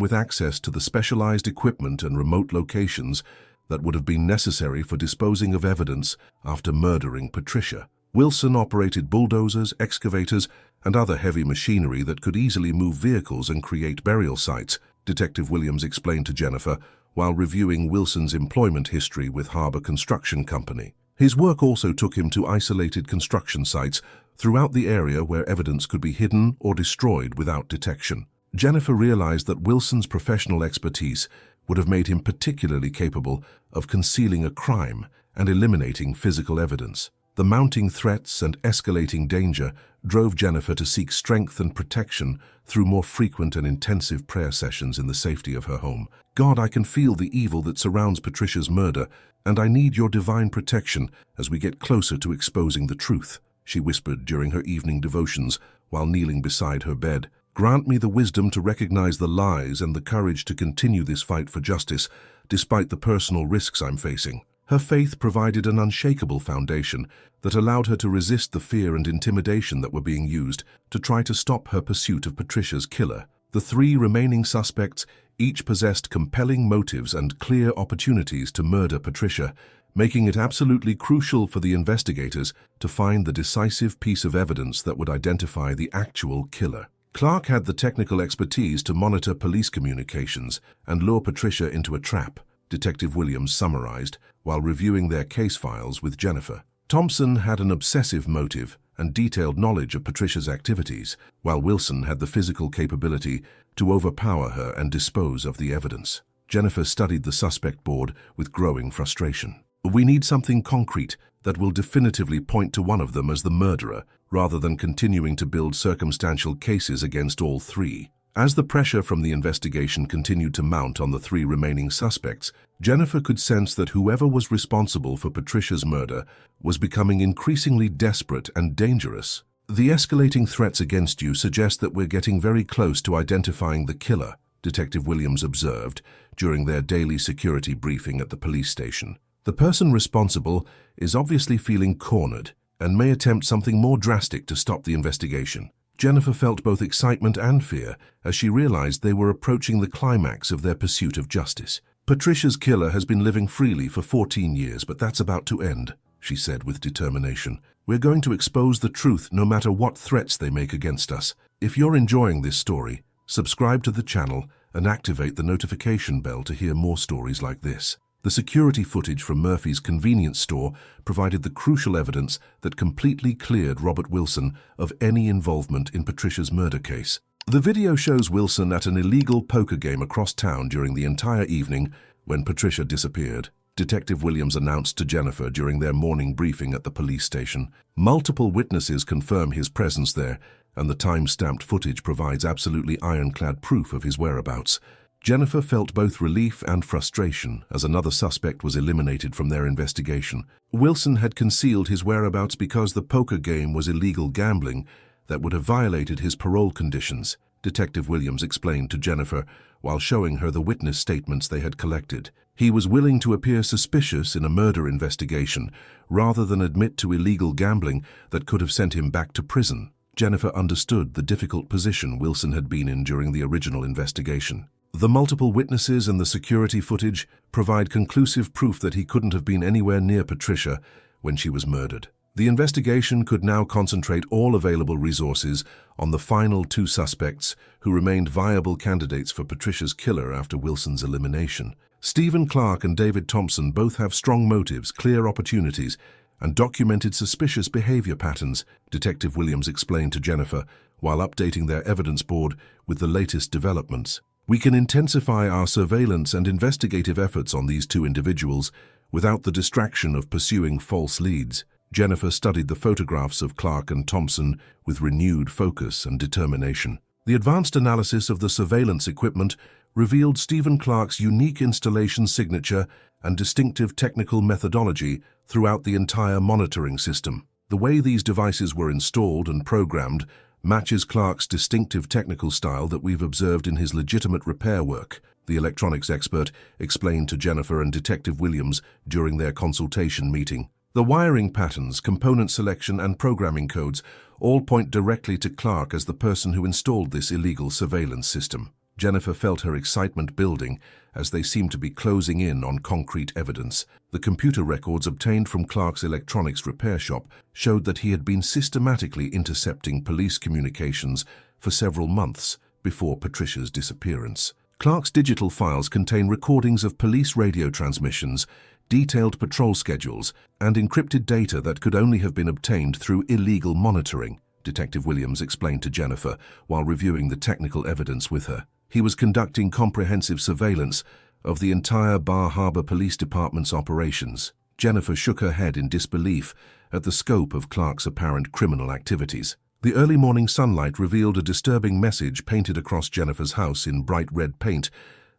with access to the specialized equipment and remote locations that would have been necessary for disposing of evidence after murdering Patricia. Wilson operated bulldozers, excavators, and other heavy machinery that could easily move vehicles and create burial sites, Detective Williams explained to Jennifer while reviewing Wilson's employment history with Harbor Construction Company. His work also took him to isolated construction sites throughout the area where evidence could be hidden or destroyed without detection. Jennifer realized that Wilson's professional expertise would have made him particularly capable of concealing a crime and eliminating physical evidence. The mounting threats and escalating danger drove Jennifer to seek strength and protection through more frequent and intensive prayer sessions in the safety of her home. "God, I can feel the evil that surrounds Patricia's murder, and I need your divine protection as we get closer to exposing the truth," she whispered during her evening devotions while kneeling beside her bed. "Grant me the wisdom to recognize the lies and the courage to continue this fight for justice, despite the personal risks I'm facing." Her faith provided an unshakable foundation that allowed her to resist the fear and intimidation that were being used to try to stop her pursuit of Patricia's killer. The three remaining suspects each possessed compelling motives and clear opportunities to murder Patricia, making it absolutely crucial for the investigators to find the decisive piece of evidence that would identify the actual killer. Clark had the technical expertise to monitor police communications and lure Patricia into a trap, Detective Williams summarized while reviewing their case files with Jennifer. Thompson had an obsessive motive and detailed knowledge of Patricia's activities, while Wilson had the physical capability to overpower her and dispose of the evidence. Jennifer studied the suspect board with growing frustration. We need something concrete that will definitively point to one of them as the murderer, rather than continuing to build circumstantial cases against all three. As the pressure from the investigation continued to mount on the three remaining suspects, Jennifer could sense that whoever was responsible for Patricia's murder was becoming increasingly desperate and dangerous. The escalating threats against you suggest that we're getting very close to identifying the killer, Detective Williams observed during their daily security briefing at the police station. The person responsible is obviously feeling cornered and may attempt something more drastic to stop the investigation. Jennifer felt both excitement and fear as she realized they were approaching the climax of their pursuit of justice. Patricia's killer has been living freely for 14 years, but that's about to end, she said with determination. We're going to expose the truth no matter what threats they make against us. If you're enjoying this story, subscribe to the channel and activate the notification bell to hear more stories like this. The security footage from Murphy's convenience store provided the crucial evidence that completely cleared Robert Wilson of any involvement in Patricia's murder case. The video shows Wilson at an illegal poker game across town during the entire evening when Patricia disappeared. Detective Williams announced to Jennifer during their morning briefing at the police station. Multiple witnesses confirm his presence there, and the time-stamped footage provides absolutely ironclad proof of his whereabouts. Jennifer felt both relief and frustration as another suspect was eliminated from their investigation. Wilson had concealed his whereabouts because the poker game was illegal gambling that would have violated his parole conditions, Detective Williams explained to Jennifer while showing her the witness statements they had collected. He was willing to appear suspicious in a murder investigation rather than admit to illegal gambling that could have sent him back to prison. Jennifer understood the difficult position Wilson had been in during the original investigation. The multiple witnesses and the security footage provide conclusive proof that he couldn't have been anywhere near Patricia when she was murdered. The investigation could now concentrate all available resources on the final two suspects who remained viable candidates for Patricia's killer after Wilson's elimination. Stephen Clark and David Thompson both have strong motives, clear opportunities, and documented suspicious behavior patterns, Detective Williams explained to Jennifer while updating their evidence board with the latest developments. We can intensify our surveillance and investigative efforts on these two individuals without the distraction of pursuing false leads. Jennifer studied the photographs of Clark and Thompson with renewed focus and determination. The advanced analysis of the surveillance equipment revealed Stephen Clark's unique installation signature and distinctive technical methodology throughout the entire monitoring system. The way these devices were installed and programmed matches Clark's distinctive technical style that we've observed in his legitimate repair work, the electronics expert explained to Jennifer and Detective Williams during their consultation meeting. The wiring patterns, component selection, and programming codes all point directly to Clark as the person who installed this illegal surveillance system. Jennifer felt her excitement building as they seemed to be closing in on concrete evidence. The computer records obtained from Clark's electronics repair shop showed that he had been systematically intercepting police communications for several months before Patricia's disappearance. Clark's digital files contain recordings of police radio transmissions, detailed patrol schedules, and encrypted data that could only have been obtained through illegal monitoring, Detective Williams explained to Jennifer while reviewing the technical evidence with her. He was conducting comprehensive surveillance of the entire Bar Harbor Police Department's operations. Jennifer shook her head in disbelief at the scope of Clark's apparent criminal activities. The early morning sunlight revealed a disturbing message painted across Jennifer's house in bright red paint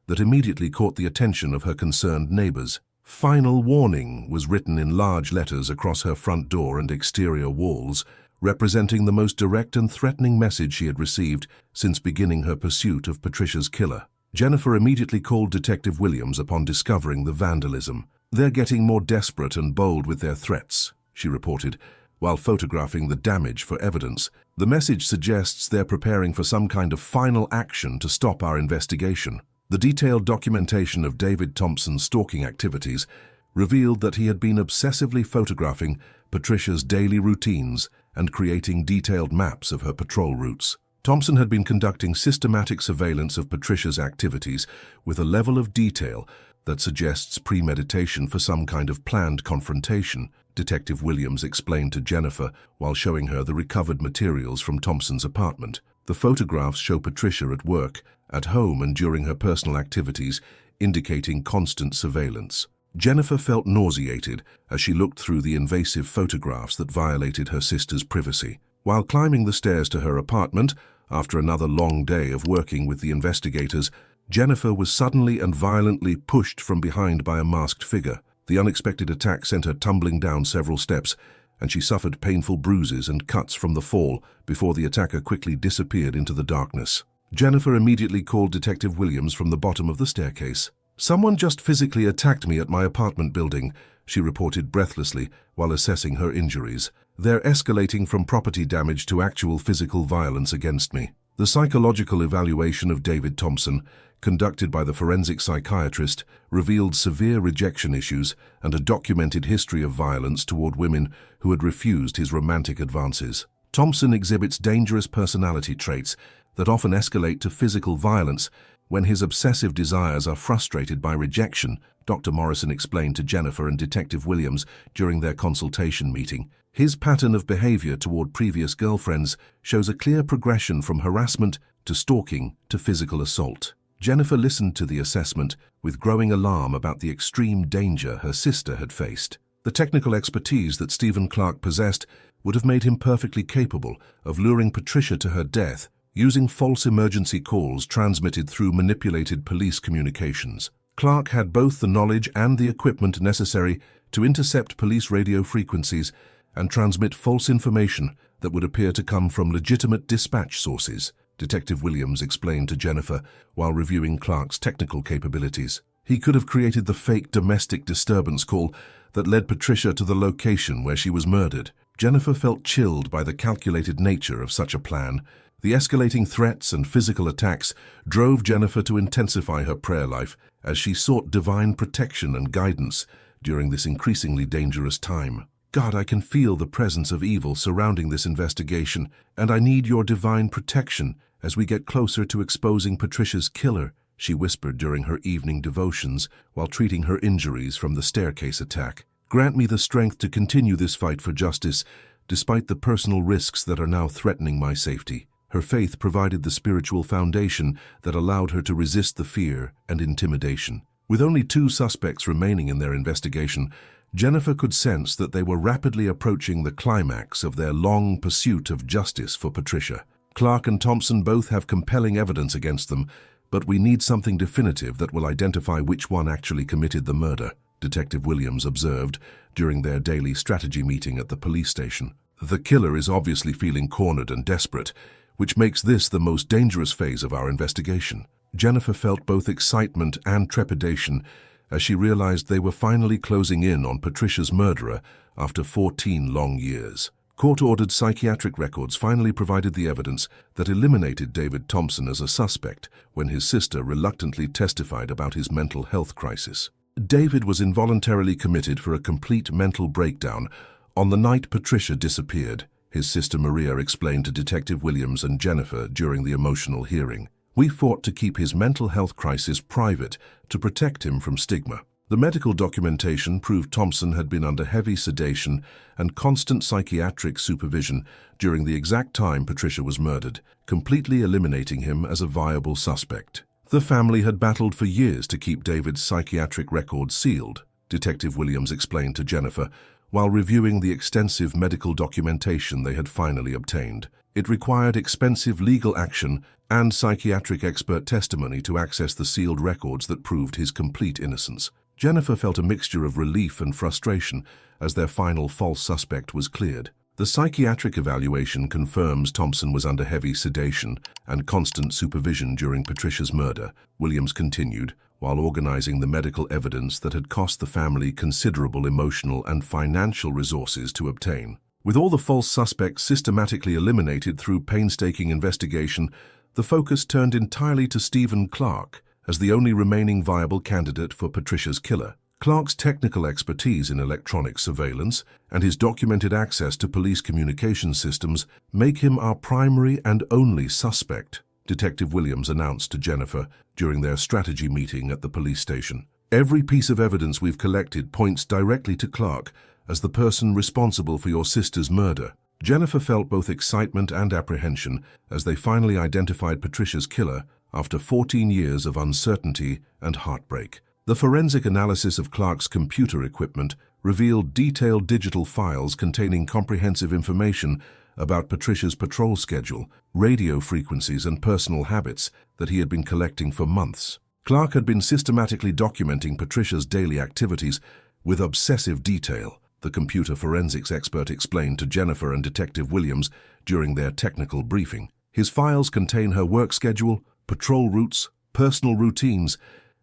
that immediately caught the attention of her concerned neighbors. "Final warning" was written in large letters across her front door and exterior walls, representing the most direct and threatening message she had received since beginning her pursuit of Patricia's killer. Jennifer immediately called Detective Williams upon discovering the vandalism. "They're getting more desperate and bold with their threats," she reported, while photographing the damage for evidence. "The message suggests they're preparing for some kind of final action to stop our investigation." The detailed documentation of David Thompson's stalking activities revealed that he had been obsessively photographing Patricia's daily routines and creating detailed maps of her patrol routes. Thompson had been conducting systematic surveillance of Patricia's activities with a level of detail that suggests premeditation for some kind of planned confrontation, Detective Williams explained to Jennifer while showing her the recovered materials from Thompson's apartment. The photographs show Patricia at work, at home, and during her personal activities indicating constant surveillance. Jennifer felt nauseated as she looked through the invasive photographs that violated her sister's privacy. While climbing the stairs to her apartment, after another long day of working with the investigators, Jennifer was suddenly and violently pushed from behind by a masked figure. The unexpected attack sent her tumbling down several steps, and she suffered painful bruises and cuts from the fall before the attacker quickly disappeared into the darkness. Jennifer immediately called Detective Williams from the bottom of the staircase. "Someone just physically attacked me at my apartment building," she reported breathlessly while assessing her injuries. "They're escalating from property damage to actual physical violence against me." The psychological evaluation of David Thompson, conducted by the forensic psychiatrist, revealed severe rejection issues and a documented history of violence toward women who had refused his romantic advances. Thompson exhibits dangerous personality traits that often escalate to physical violence when his obsessive desires are frustrated by rejection, Dr. Morrison explained to Jennifer and Detective Williams during their consultation meeting. His pattern of behavior toward previous girlfriends shows a clear progression from harassment to stalking to physical assault. Jennifer listened to the assessment with growing alarm about the extreme danger her sister had faced. The technical expertise that Stephen Clark possessed would have made him perfectly capable of luring Patricia to her death using false emergency calls transmitted through manipulated police communications. Clark had both the knowledge and the equipment necessary to intercept police radio frequencies and transmit false information that would appear to come from legitimate dispatch sources, Detective Williams explained to Jennifer while reviewing Clark's technical capabilities. He could have created the fake domestic disturbance call that led Patricia to the location where she was murdered. Jennifer felt chilled by the calculated nature of such a plan. The escalating threats and physical attacks drove Jennifer to intensify her prayer life as she sought divine protection and guidance during this increasingly dangerous time. "God, I can feel the presence of evil surrounding this investigation, and I need your divine protection as we get closer to exposing Patricia's killer," she whispered during her evening devotions while treating her injuries from the staircase attack. "Grant me the strength to continue this fight for justice, despite the personal risks that are now threatening my safety." Her faith provided the spiritual foundation that allowed her to resist the fear and intimidation. With only 2 suspects remaining in their investigation, Jennifer could sense that they were rapidly approaching the climax of their long pursuit of justice for Patricia. "Clark and Thompson both have compelling evidence against them, but we need something definitive that will identify which one actually committed the murder," Detective Williams observed during their daily strategy meeting at the police station. "The killer is obviously feeling cornered and desperate, which makes this the most dangerous phase of our investigation." Jennifer felt both excitement and trepidation as she realized they were finally closing in on Patricia's murderer after 14 long years. Court-ordered psychiatric records finally provided the evidence that eliminated David Thompson as a suspect when his sister reluctantly testified about his mental health crisis. David was involuntarily committed for a complete mental breakdown on the night Patricia disappeared, his sister Maria explained to Detective Williams and Jennifer during the emotional hearing. "We fought to keep his mental health crisis private to protect him from stigma." The medical documentation proved Thompson had been under heavy sedation and constant psychiatric supervision during the exact time Patricia was murdered, completely eliminating him as a viable suspect. The family had battled for years to keep David's psychiatric records sealed, Detective Williams explained to Jennifer, while reviewing the extensive medical documentation they had finally obtained. It required expensive legal action and psychiatric expert testimony to access the sealed records that proved his complete innocence. Jennifer felt a mixture of relief and frustration as their final false suspect was cleared. The psychiatric evaluation confirms Thompson was under heavy sedation and constant supervision during Patricia's murder, Williams continued, while organizing the medical evidence that had cost the family considerable emotional and financial resources to obtain. With all the false suspects systematically eliminated through painstaking investigation, the focus turned entirely to Stephen Clark as the only remaining viable candidate for Patricia's killer. Clark's technical expertise in electronic surveillance and his documented access to police communication systems make him our primary and only suspect, Detective Williams announced to Jennifer during their strategy meeting at the police station. "Every piece of evidence we've collected points directly to Clark as the person responsible for your sister's murder." Jennifer felt both excitement and apprehension as they finally identified Patricia's killer after 14 years of uncertainty and heartbreak. The forensic analysis of Clark's computer equipment revealed detailed digital files containing comprehensive information about Patricia's patrol schedule, radio frequencies, and personal habits that he had been collecting for months. Clark had been systematically documenting Patricia's daily activities with obsessive detail, the computer forensics expert explained to Jennifer and Detective Williams during their technical briefing. His files contain her work schedule, patrol routes, personal routines,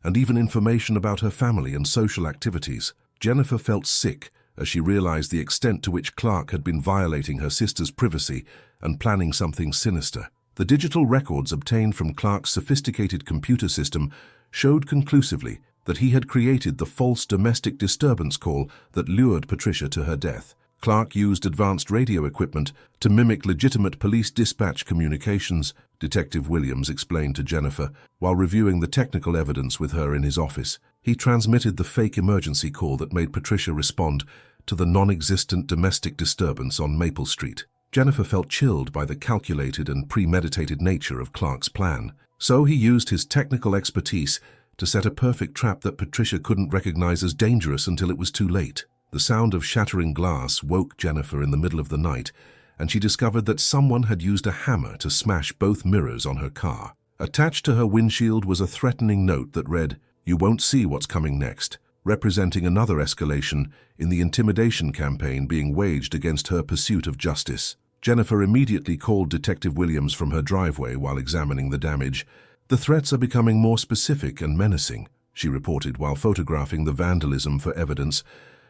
and even information about her family and social activities. Jennifer felt sick as she realized the extent to which Clark had been violating her sister's privacy and planning something sinister. The digital records obtained from Clark's sophisticated computer system showed conclusively that he had created the false domestic disturbance call that lured Patricia to her death. Clark used advanced radio equipment to mimic legitimate police dispatch communications, Detective Williams explained to Jennifer while reviewing the technical evidence with her in his office. He transmitted the fake emergency call that made Patricia respond to the non-existent domestic disturbance on Maple Street. Jennifer felt chilled by the calculated and premeditated nature of Clark's plan. So he used his technical expertise to set a perfect trap that Patricia couldn't recognize as dangerous until it was too late. The sound of shattering glass woke Jennifer in the middle of the night, and she discovered that someone had used a hammer to smash both mirrors on her car. Attached to her windshield was a threatening note that read, "You won't see what's coming next," representing another escalation in the intimidation campaign being waged against her pursuit of justice. Jennifer immediately called Detective Williams from her driveway while examining the damage. "The threats are becoming more specific and menacing," she reported while photographing the vandalism for evidence.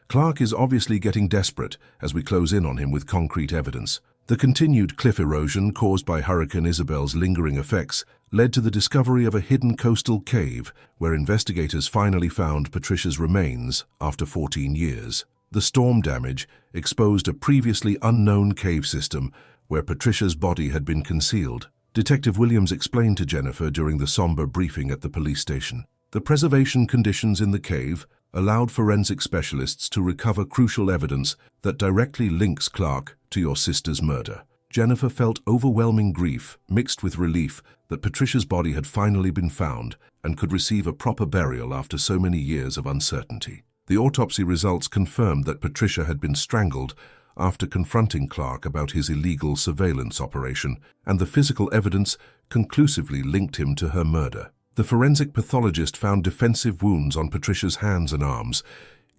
"Clark is obviously getting desperate as we close in on him with concrete evidence." The continued cliff erosion caused by Hurricane Isabel's lingering effects led to the discovery of a hidden coastal cave where investigators finally found Patricia's remains after 14 years. The storm damage exposed a previously unknown cave system where Patricia's body had been concealed. Detective Williams explained to Jennifer during the somber briefing at the police station. The preservation conditions in the cave allowed forensic specialists to recover crucial evidence that directly links Clark to your sister's murder. Jennifer felt overwhelming grief mixed with relief that Patricia's body had finally been found and could receive a proper burial after so many years of uncertainty. The autopsy results confirmed that Patricia had been strangled after confronting Clark about his illegal surveillance operation, and the physical evidence conclusively linked him to her murder. The forensic pathologist found defensive wounds on Patricia's hands and arms,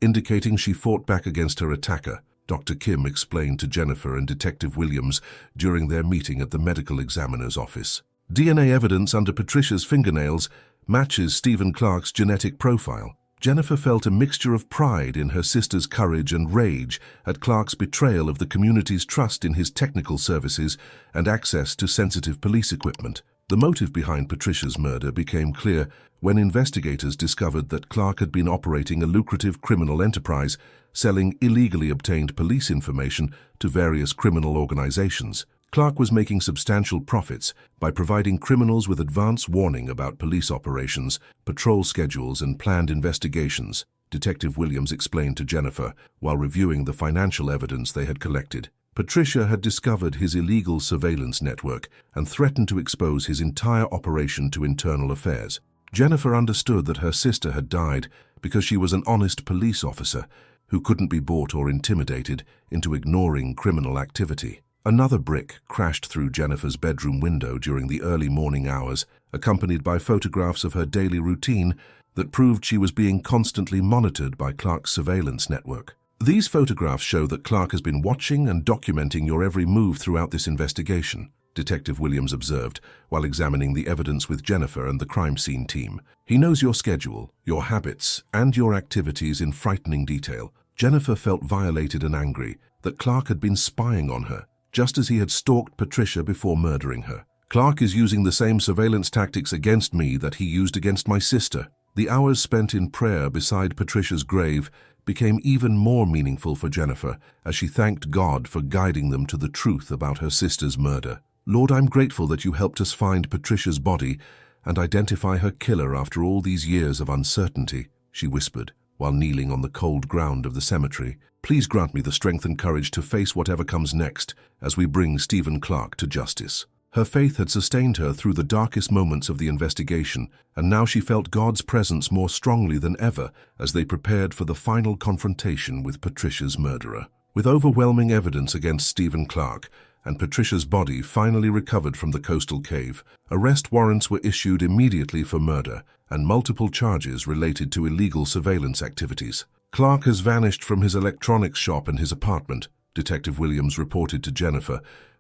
indicating she fought back against her attacker, Dr. Kim explained to Jennifer and Detective Williams during their meeting at the medical examiner's office. DNA evidence under Patricia's fingernails matches Stephen Clark's genetic profile. Jennifer felt a mixture of pride in her sister's courage and rage at Clark's betrayal of the community's trust in his technical services and access to sensitive police equipment. The motive behind Patricia's murder became clear when investigators discovered that Clark had been operating a lucrative criminal enterprise, selling illegally obtained police information to various criminal organizations. Clark was making substantial profits by providing criminals with advance warning about police operations, patrol schedules, and planned investigations, Detective Williams explained to Jennifer while reviewing the financial evidence they had collected. Patricia had discovered his illegal surveillance network and threatened to expose his entire operation to internal affairs. Jennifer understood that her sister had died because she was an honest police officer who couldn't be bought or intimidated into ignoring criminal activity. Another brick crashed through Jennifer's bedroom window during the early morning hours, accompanied by photographs of her daily routine that proved she was being constantly monitored by Clark's surveillance network. These photographs show that Clark has been watching and documenting your every move throughout this investigation, Detective Williams observed while examining the evidence with Jennifer and the crime scene team. He knows your schedule, your habits, and your activities in frightening detail. Jennifer felt violated and angry that Clark had been spying on her, just as he had stalked Patricia before murdering her. "Clark is using the same surveillance tactics against me that he used against my sister." The hours spent in prayer beside Patricia's grave became even more meaningful for Jennifer as she thanked God for guiding them to the truth about her sister's murder. "Lord, I'm grateful that you helped us find Patricia's body and identify her killer after all these years of uncertainty," she whispered while kneeling on the cold ground of the cemetery. "Please grant me the strength and courage to face whatever comes next as we bring Stephen Clark to justice." Her faith had sustained her through the darkest moments of the investigation, and now she felt God's presence more strongly than ever as they prepared for the final confrontation with Patricia's murderer. With overwhelming evidence against Stephen Clark, and Patricia's body finally recovered from the coastal cave, arrest warrants were issued immediately for murder and multiple charges related to illegal surveillance activities. Clark has vanished from his electronics shop and his apartment, Detective Williams reported to Jennifer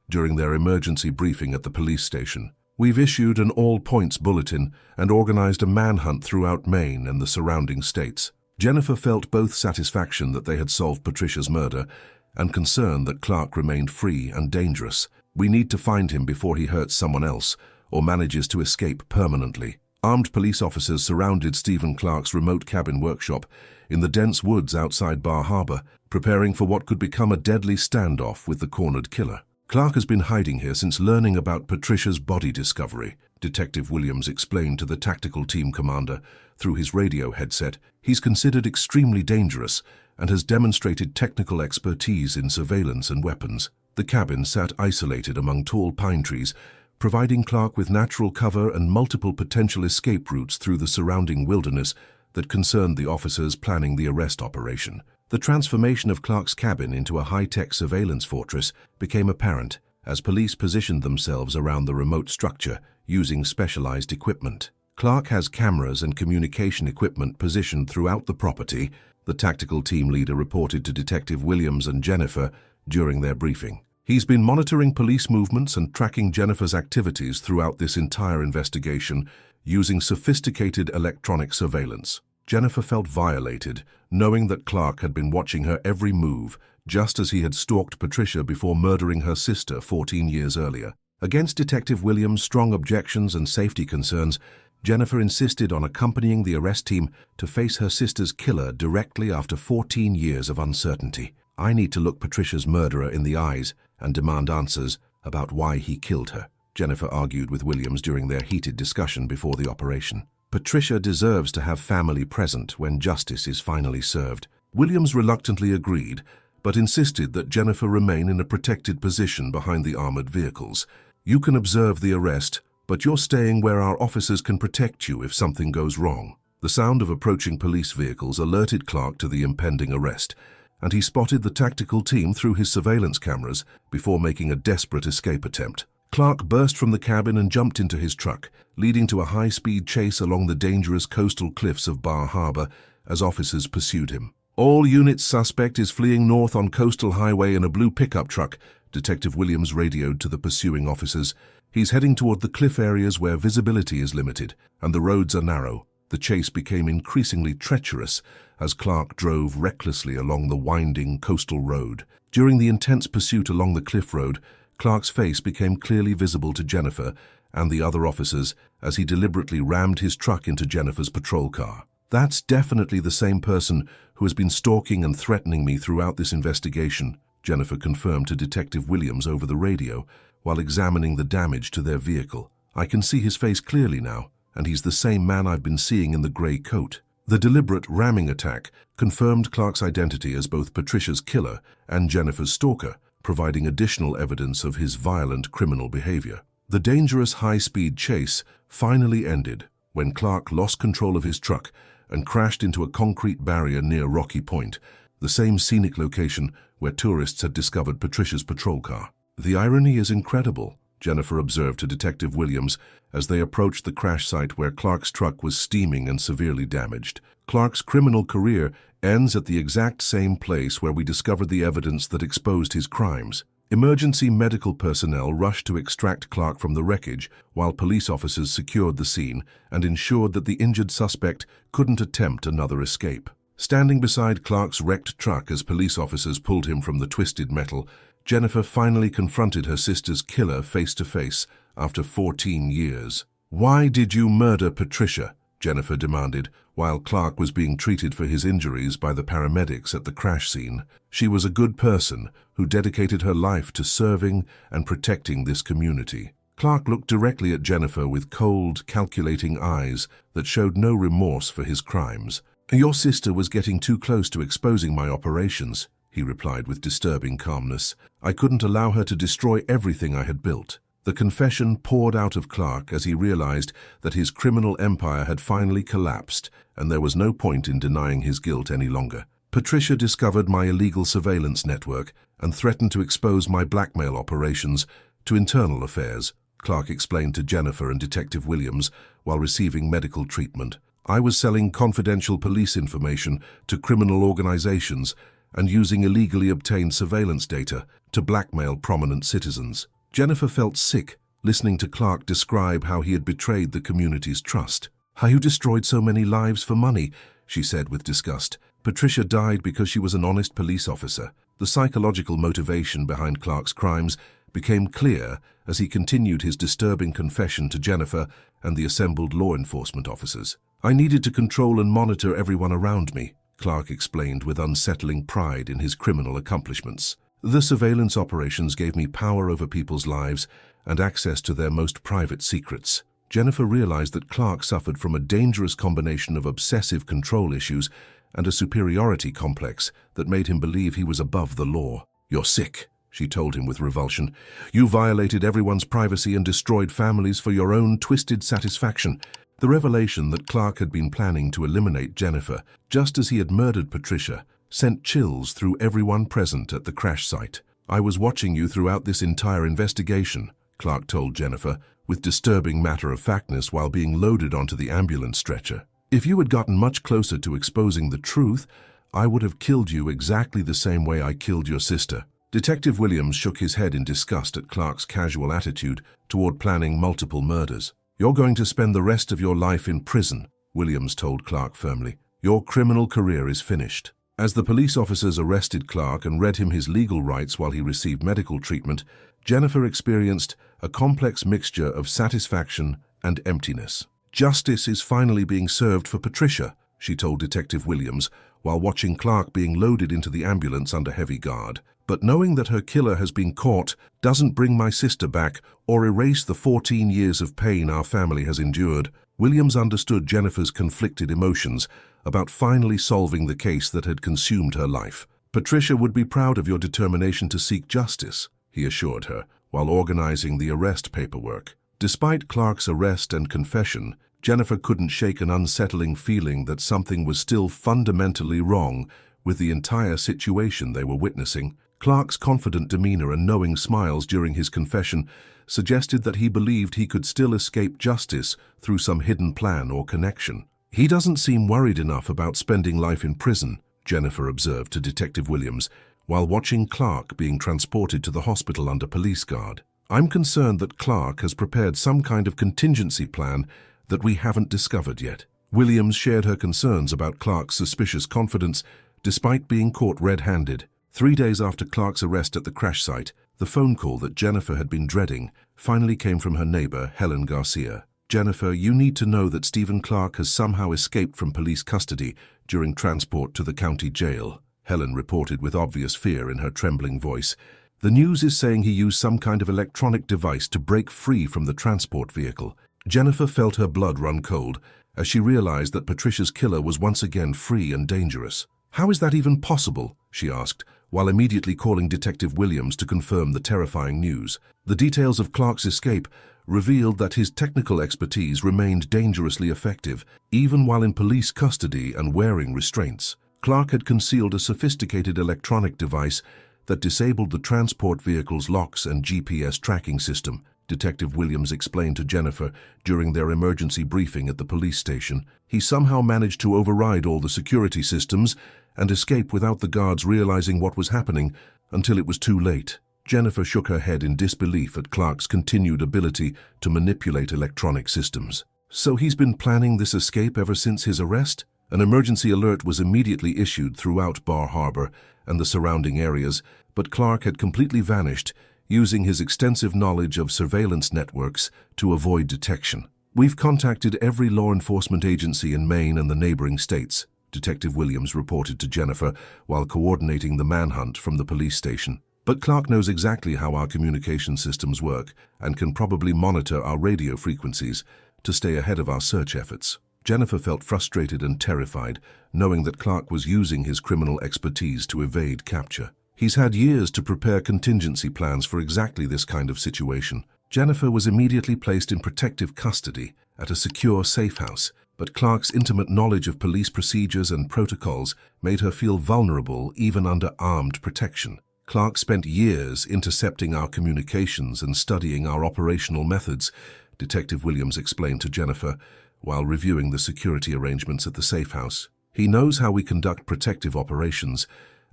during their emergency briefing at the police station. We've issued an all-points bulletin and organized a manhunt throughout Maine and the surrounding states. Jennifer felt both satisfaction that they had solved Patricia's murder and concern that Clark remained free and dangerous. We need to find him before he hurts someone else or manages to escape permanently. Armed police officers surrounded Stephen Clark's remote cabin workshop in the dense woods outside Bar Harbor, preparing for what could become a deadly standoff with the cornered killer. Clark has been hiding here since learning about Patricia's body discovery, Detective Williams explained to the tactical team commander through his radio headset. He's considered extremely dangerous and has demonstrated technical expertise in surveillance and weapons. The cabin sat isolated among tall pine trees, providing Clark with natural cover and multiple potential escape routes through the surrounding wilderness that concerned the officers planning the arrest operation. The transformation of Clark's cabin into a high-tech surveillance fortress became apparent as police positioned themselves around the remote structure using specialized equipment. Clark has cameras and communication equipment positioned throughout the property, the tactical team leader reported to Detective Williams and Jennifer during their briefing. He's been monitoring police movements and tracking Jennifer's activities throughout this entire investigation using sophisticated electronic surveillance. Jennifer felt violated, knowing that Clark had been watching her every move, just as he had stalked Patricia before murdering her sister 14 years earlier. Against Detective Williams' strong objections and safety concerns, Jennifer insisted on accompanying the arrest team to face her sister's killer directly after 14 years of uncertainty. I need to look Patricia's murderer in the eyes and demand answers about why he killed her, Jennifer argued with Williams during their heated discussion before the operation. Patricia deserves to have family present when justice is finally served. Williams reluctantly agreed, but insisted that Jennifer remain in a protected position behind the armored vehicles. You can observe the arrest, but you're staying where our officers can protect you if something goes wrong. The sound of approaching police vehicles alerted Clark to the impending arrest, and he spotted the tactical team through his surveillance cameras before making a desperate escape attempt. Clark burst from the cabin and jumped into his truck, leading to a high-speed chase along the dangerous coastal cliffs of Bar Harbor as officers pursued him. All units, suspect is fleeing north on Coastal Highway in a blue pickup truck, Detective Williams radioed to the pursuing officers. He's heading toward the cliff areas where visibility is limited and the roads are narrow. The chase became increasingly treacherous as Clark drove recklessly along the winding coastal road. During the intense pursuit along the cliff road, Clark's face became clearly visible to Jennifer and the other officers as he deliberately rammed his truck into Jennifer's patrol car. That's definitely the same person who has been stalking and threatening me throughout this investigation, Jennifer confirmed to Detective Williams over the radio while examining the damage to their vehicle. I can see his face clearly now, and he's the same man I've been seeing in the gray coat. The deliberate ramming attack confirmed Clark's identity as both Patricia's killer and Jennifer's stalker, providing additional evidence of his violent criminal behavior. The dangerous high-speed chase finally ended when Clark lost control of his truck and crashed into a concrete barrier near Rocky Point, the same scenic location where tourists had discovered Patricia's patrol car. The irony is incredible, Jennifer observed to Detective Williams as they approached the crash site where Clark's truck was steaming and severely damaged. Clark's criminal career ends at the exact same place where we discovered the evidence that exposed his crimes. Emergency medical personnel rushed to extract Clark from the wreckage, while police officers secured the scene and ensured that the injured suspect couldn't attempt another escape. Standing beside Clark's wrecked truck as police officers pulled him from the twisted metal, Jennifer finally confronted her sister's killer face-to-face after 14 years. "Why did you murder Patricia?" Jennifer demanded, while Clark was being treated for his injuries by the paramedics at the crash scene. She was a good person who dedicated her life to serving and protecting this community. Clark looked directly at Jennifer with cold, calculating eyes that showed no remorse for his crimes. "Your sister was getting too close to exposing my operations," he replied with disturbing calmness. "I couldn't allow her to destroy everything I had built." The confession poured out of Clark as he realized that his criminal empire had finally collapsed, and there was no point in denying his guilt any longer. Patricia discovered my illegal surveillance network and threatened to expose my blackmail operations to internal affairs, Clark explained to Jennifer and Detective Williams while receiving medical treatment. I was selling confidential police information to criminal organizations and using illegally obtained surveillance data to blackmail prominent citizens. Jennifer felt sick listening to Clark describe how he had betrayed the community's trust. "How you destroyed so many lives for money," she said with disgust. Patricia died because she was an honest police officer. The psychological motivation behind Clark's crimes became clear as he continued his disturbing confession to Jennifer and the assembled law enforcement officers. "I needed to control and monitor everyone around me," Clark explained with unsettling pride in his criminal accomplishments. "The surveillance operations gave me power over people's lives and access to their most private secrets." Jennifer realized that Clark suffered from a dangerous combination of obsessive control issues and a superiority complex that made him believe he was above the law. "You're sick," she told him with revulsion. "You violated everyone's privacy and destroyed families for your own twisted satisfaction." The revelation that Clark had been planning to eliminate Jennifer, just as he had murdered Patricia, sent chills through everyone present at the crash site. "I was watching you throughout this entire investigation," Clark told Jennifer, with disturbing matter-of-factness while being loaded onto the ambulance stretcher. "If you had gotten much closer to exposing the truth, I would have killed you exactly the same way I killed your sister." Detective Williams shook his head in disgust at Clark's casual attitude toward planning multiple murders. "You're going to spend the rest of your life in prison," Williams told Clark firmly. "Your criminal career is finished." As the police officers arrested Clark and read him his legal rights while he received medical treatment, Jennifer experienced a complex mixture of satisfaction and emptiness. "Justice is finally being served for Patricia," she told Detective Williams while watching Clark being loaded into the ambulance under heavy guard. "But knowing that her killer has been caught doesn't bring my sister back or erase the 14 years of pain our family has endured." Williams understood Jennifer's conflicted emotions about finally solving the case that had consumed her life. "Patricia would be proud of your determination to seek justice," he assured her, while organizing the arrest paperwork. Despite Clark's arrest and confession, Jennifer couldn't shake an unsettling feeling that something was still fundamentally wrong with the entire situation they were witnessing. Clark's confident demeanor and knowing smiles during his confession suggested that he believed he could still escape justice through some hidden plan or connection. "He doesn't seem worried enough about spending life in prison," Jennifer observed to Detective Williams, while watching Clark being transported to the hospital under police guard. "I'm concerned that Clark has prepared some kind of contingency plan that we haven't discovered yet." Williams shared her concerns about Clark's suspicious confidence despite being caught red-handed. 3 days after Clark's arrest at the crash site, the phone call that Jennifer had been dreading finally came from her neighbor, Helen Garcia. "Jennifer, you need to know that Stephen Clark has somehow escaped from police custody during transport to the county jail," Helen reported with obvious fear in her trembling voice. "The news is saying he used some kind of electronic device to break free from the transport vehicle." Jennifer felt her blood run cold as she realized that Patricia's killer was once again free and dangerous. "How is that even possible?" she asked, while immediately calling Detective Williams to confirm the terrifying news. The details of Clark's escape revealed that his technical expertise remained dangerously effective, even while in police custody and wearing restraints. Clark had concealed a sophisticated electronic device that disabled the transport vehicle's locks and GPS tracking system, Detective Williams explained to Jennifer during their emergency briefing at the police station. "He somehow managed to override all the security systems and escape without the guards realizing what was happening until it was too late." Jennifer shook her head in disbelief at Clark's continued ability to manipulate electronic systems. "So he's been planning this escape ever since his arrest?" An emergency alert was immediately issued throughout Bar Harbor and the surrounding areas, but Clark had completely vanished, using his extensive knowledge of surveillance networks to avoid detection. "We've contacted every law enforcement agency in Maine and the neighboring states," Detective Williams reported to Jennifer while coordinating the manhunt from the police station. "But Clark knows exactly how our communication systems work and can probably monitor our radio frequencies to stay ahead of our search efforts." Jennifer felt frustrated and terrified, knowing that Clark was using his criminal expertise to evade capture. "He's had years to prepare contingency plans for exactly this kind of situation," Jennifer was immediately placed in protective custody at a secure safe house, but Clark's intimate knowledge of police procedures and protocols made her feel vulnerable even under armed protection. Clark spent years intercepting our communications and studying our operational methods, Detective Williams explained to Jennifer while reviewing the security arrangements at the safe house. He knows how we conduct protective operations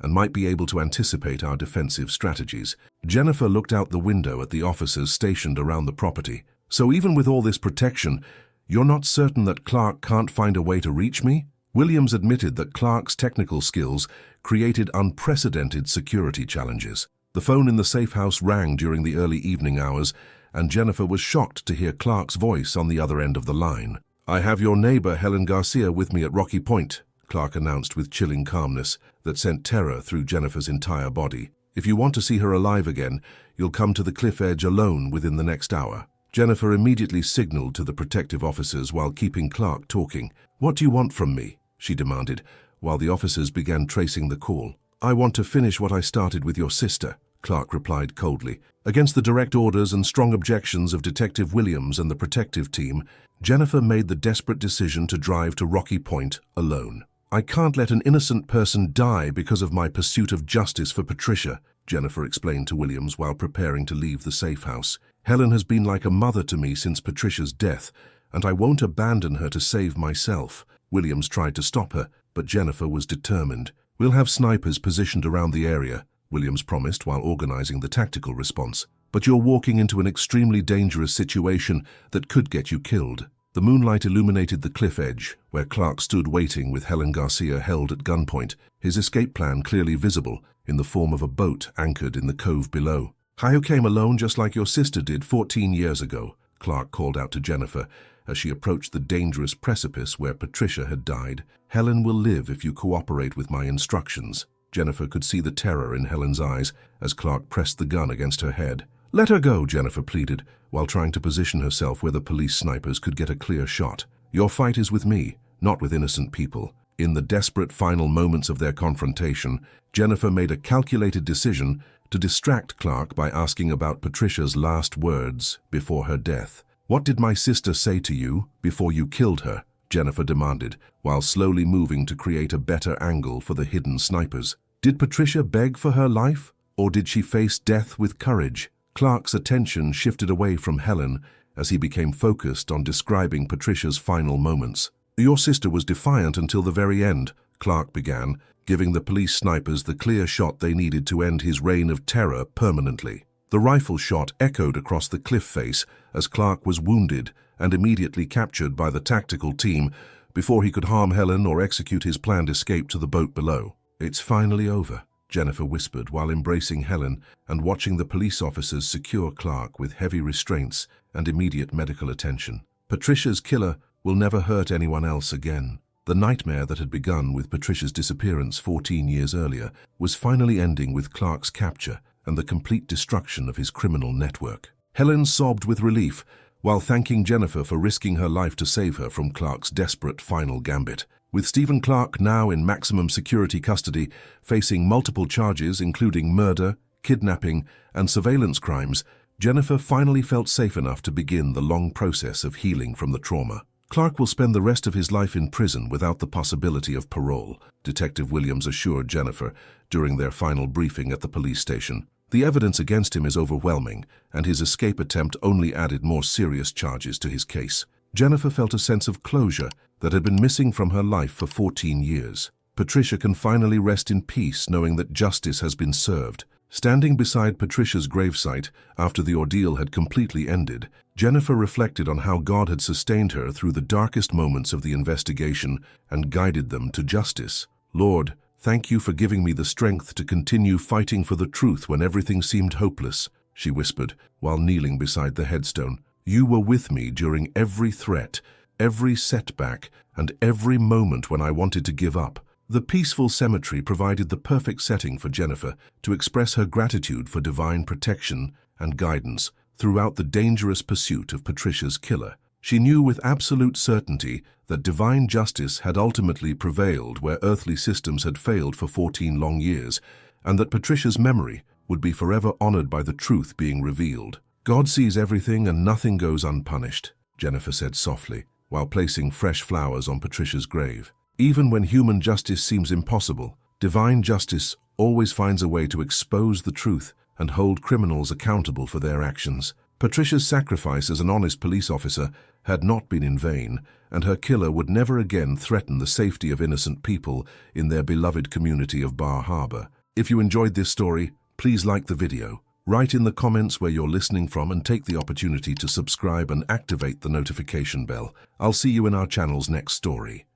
and might be able to anticipate our defensive strategies. Jennifer looked out the window at the officers stationed around the property. So even with all this protection, you're not certain that Clark can't find a way to reach me? Williams admitted that Clark's technical skills created unprecedented security challenges. The phone in the safe house rang during the early evening hours, and Jennifer was shocked to hear Clark's voice on the other end of the line. "I have your neighbor Helen Garcia with me at Rocky Point," Clark announced with chilling calmness that sent terror through Jennifer's entire body. "If you want to see her alive again, you'll come to the cliff edge alone within the next hour." Jennifer immediately signaled to the protective officers while keeping Clark talking. "What do you want from me?" she demanded, while the officers began tracing the call. "I want to finish what I started with your sister," Clark replied coldly. Against the direct orders and strong objections of Detective Williams and the protective team, Jennifer made the desperate decision to drive to Rocky Point alone. "I can't let an innocent person die because of my pursuit of justice for Patricia," Jennifer explained to Williams while preparing to leave the safe house. "Helen has been like a mother to me since Patricia's death, and I won't abandon her to save myself." Williams tried to stop her, but Jennifer was determined. "We'll have snipers positioned around the area," Williams promised while organizing the tactical response. "But you're walking into an extremely dangerous situation that could get you killed." The moonlight illuminated the cliff edge, where Clark stood waiting with Helen Garcia held at gunpoint, his escape plan clearly visible in the form of a boat anchored in the cove below. "You came alone just like your sister did 14 years ago," Clark called out to Jennifer as she approached the dangerous precipice where Patricia had died. "Helen will live if you cooperate with my instructions." Jennifer could see the terror in Helen's eyes as Clark pressed the gun against her head. "Let her go," Jennifer pleaded, while trying to position herself where the police snipers could get a clear shot. "Your fight is with me, not with innocent people." In the desperate final moments of their confrontation, Jennifer made a calculated decision to distract Clark by asking about Patricia's last words before her death. "What did my sister say to you before you killed her?" Jennifer demanded, while slowly moving to create a better angle for the hidden snipers. "Did Patricia beg for her life, or did she face death with courage?" Clark's attention shifted away from Helen as he became focused on describing Patricia's final moments. "Your sister was defiant until the very end," Clark began, giving the police snipers the clear shot they needed to end his reign of terror permanently. The rifle shot echoed across the cliff face as Clark was wounded and immediately captured by the tactical team before he could harm Helen or execute his planned escape to the boat below. "It's finally over," Jennifer whispered while embracing Helen and watching the police officers secure Clark with heavy restraints and immediate medical attention. Patricia's killer will never hurt anyone else again. The nightmare that had begun with Patricia's disappearance 14 years earlier was finally ending with Clark's capture and the complete destruction of his criminal network. Helen sobbed with relief while thanking Jennifer for risking her life to save her from Clark's desperate final gambit. With Stephen Clark now in maximum security custody, facing multiple charges including murder, kidnapping, and surveillance crimes, Jennifer finally felt safe enough to begin the long process of healing from the trauma. "Clark will spend the rest of his life in prison without the possibility of parole," Detective Williams assured Jennifer during their final briefing at the police station. "The evidence against him is overwhelming, and his escape attempt only added more serious charges to his case." Jennifer felt a sense of closure that had been missing from her life for 14 years. Patricia can finally rest in peace knowing that justice has been served. Standing beside Patricia's gravesite after the ordeal had completely ended, Jennifer reflected on how God had sustained her through the darkest moments of the investigation and guided them to justice. "Lord, thank you for giving me the strength to continue fighting for the truth when everything seemed hopeless," she whispered while kneeling beside the headstone. "You were with me during every threat, every setback, and every moment when I wanted to give up." The peaceful cemetery provided the perfect setting for Jennifer to express her gratitude for divine protection and guidance throughout the dangerous pursuit of Patricia's killer. She knew with absolute certainty that divine justice had ultimately prevailed where earthly systems had failed for 14 long years, and that Patricia's memory would be forever honored by the truth being revealed. God sees everything and nothing goes unpunished, Jennifer said softly, while placing fresh flowers on Patricia's grave. Even when human justice seems impossible, divine justice always finds a way to expose the truth and hold criminals accountable for their actions. Patricia's sacrifice as an honest police officer had not been in vain, and her killer would never again threaten the safety of innocent people in their beloved community of Bar Harbor. If you enjoyed this story, please like the video. Write in the comments where you're listening from and take the opportunity to subscribe and activate the notification bell. I'll see you in our channel's next story.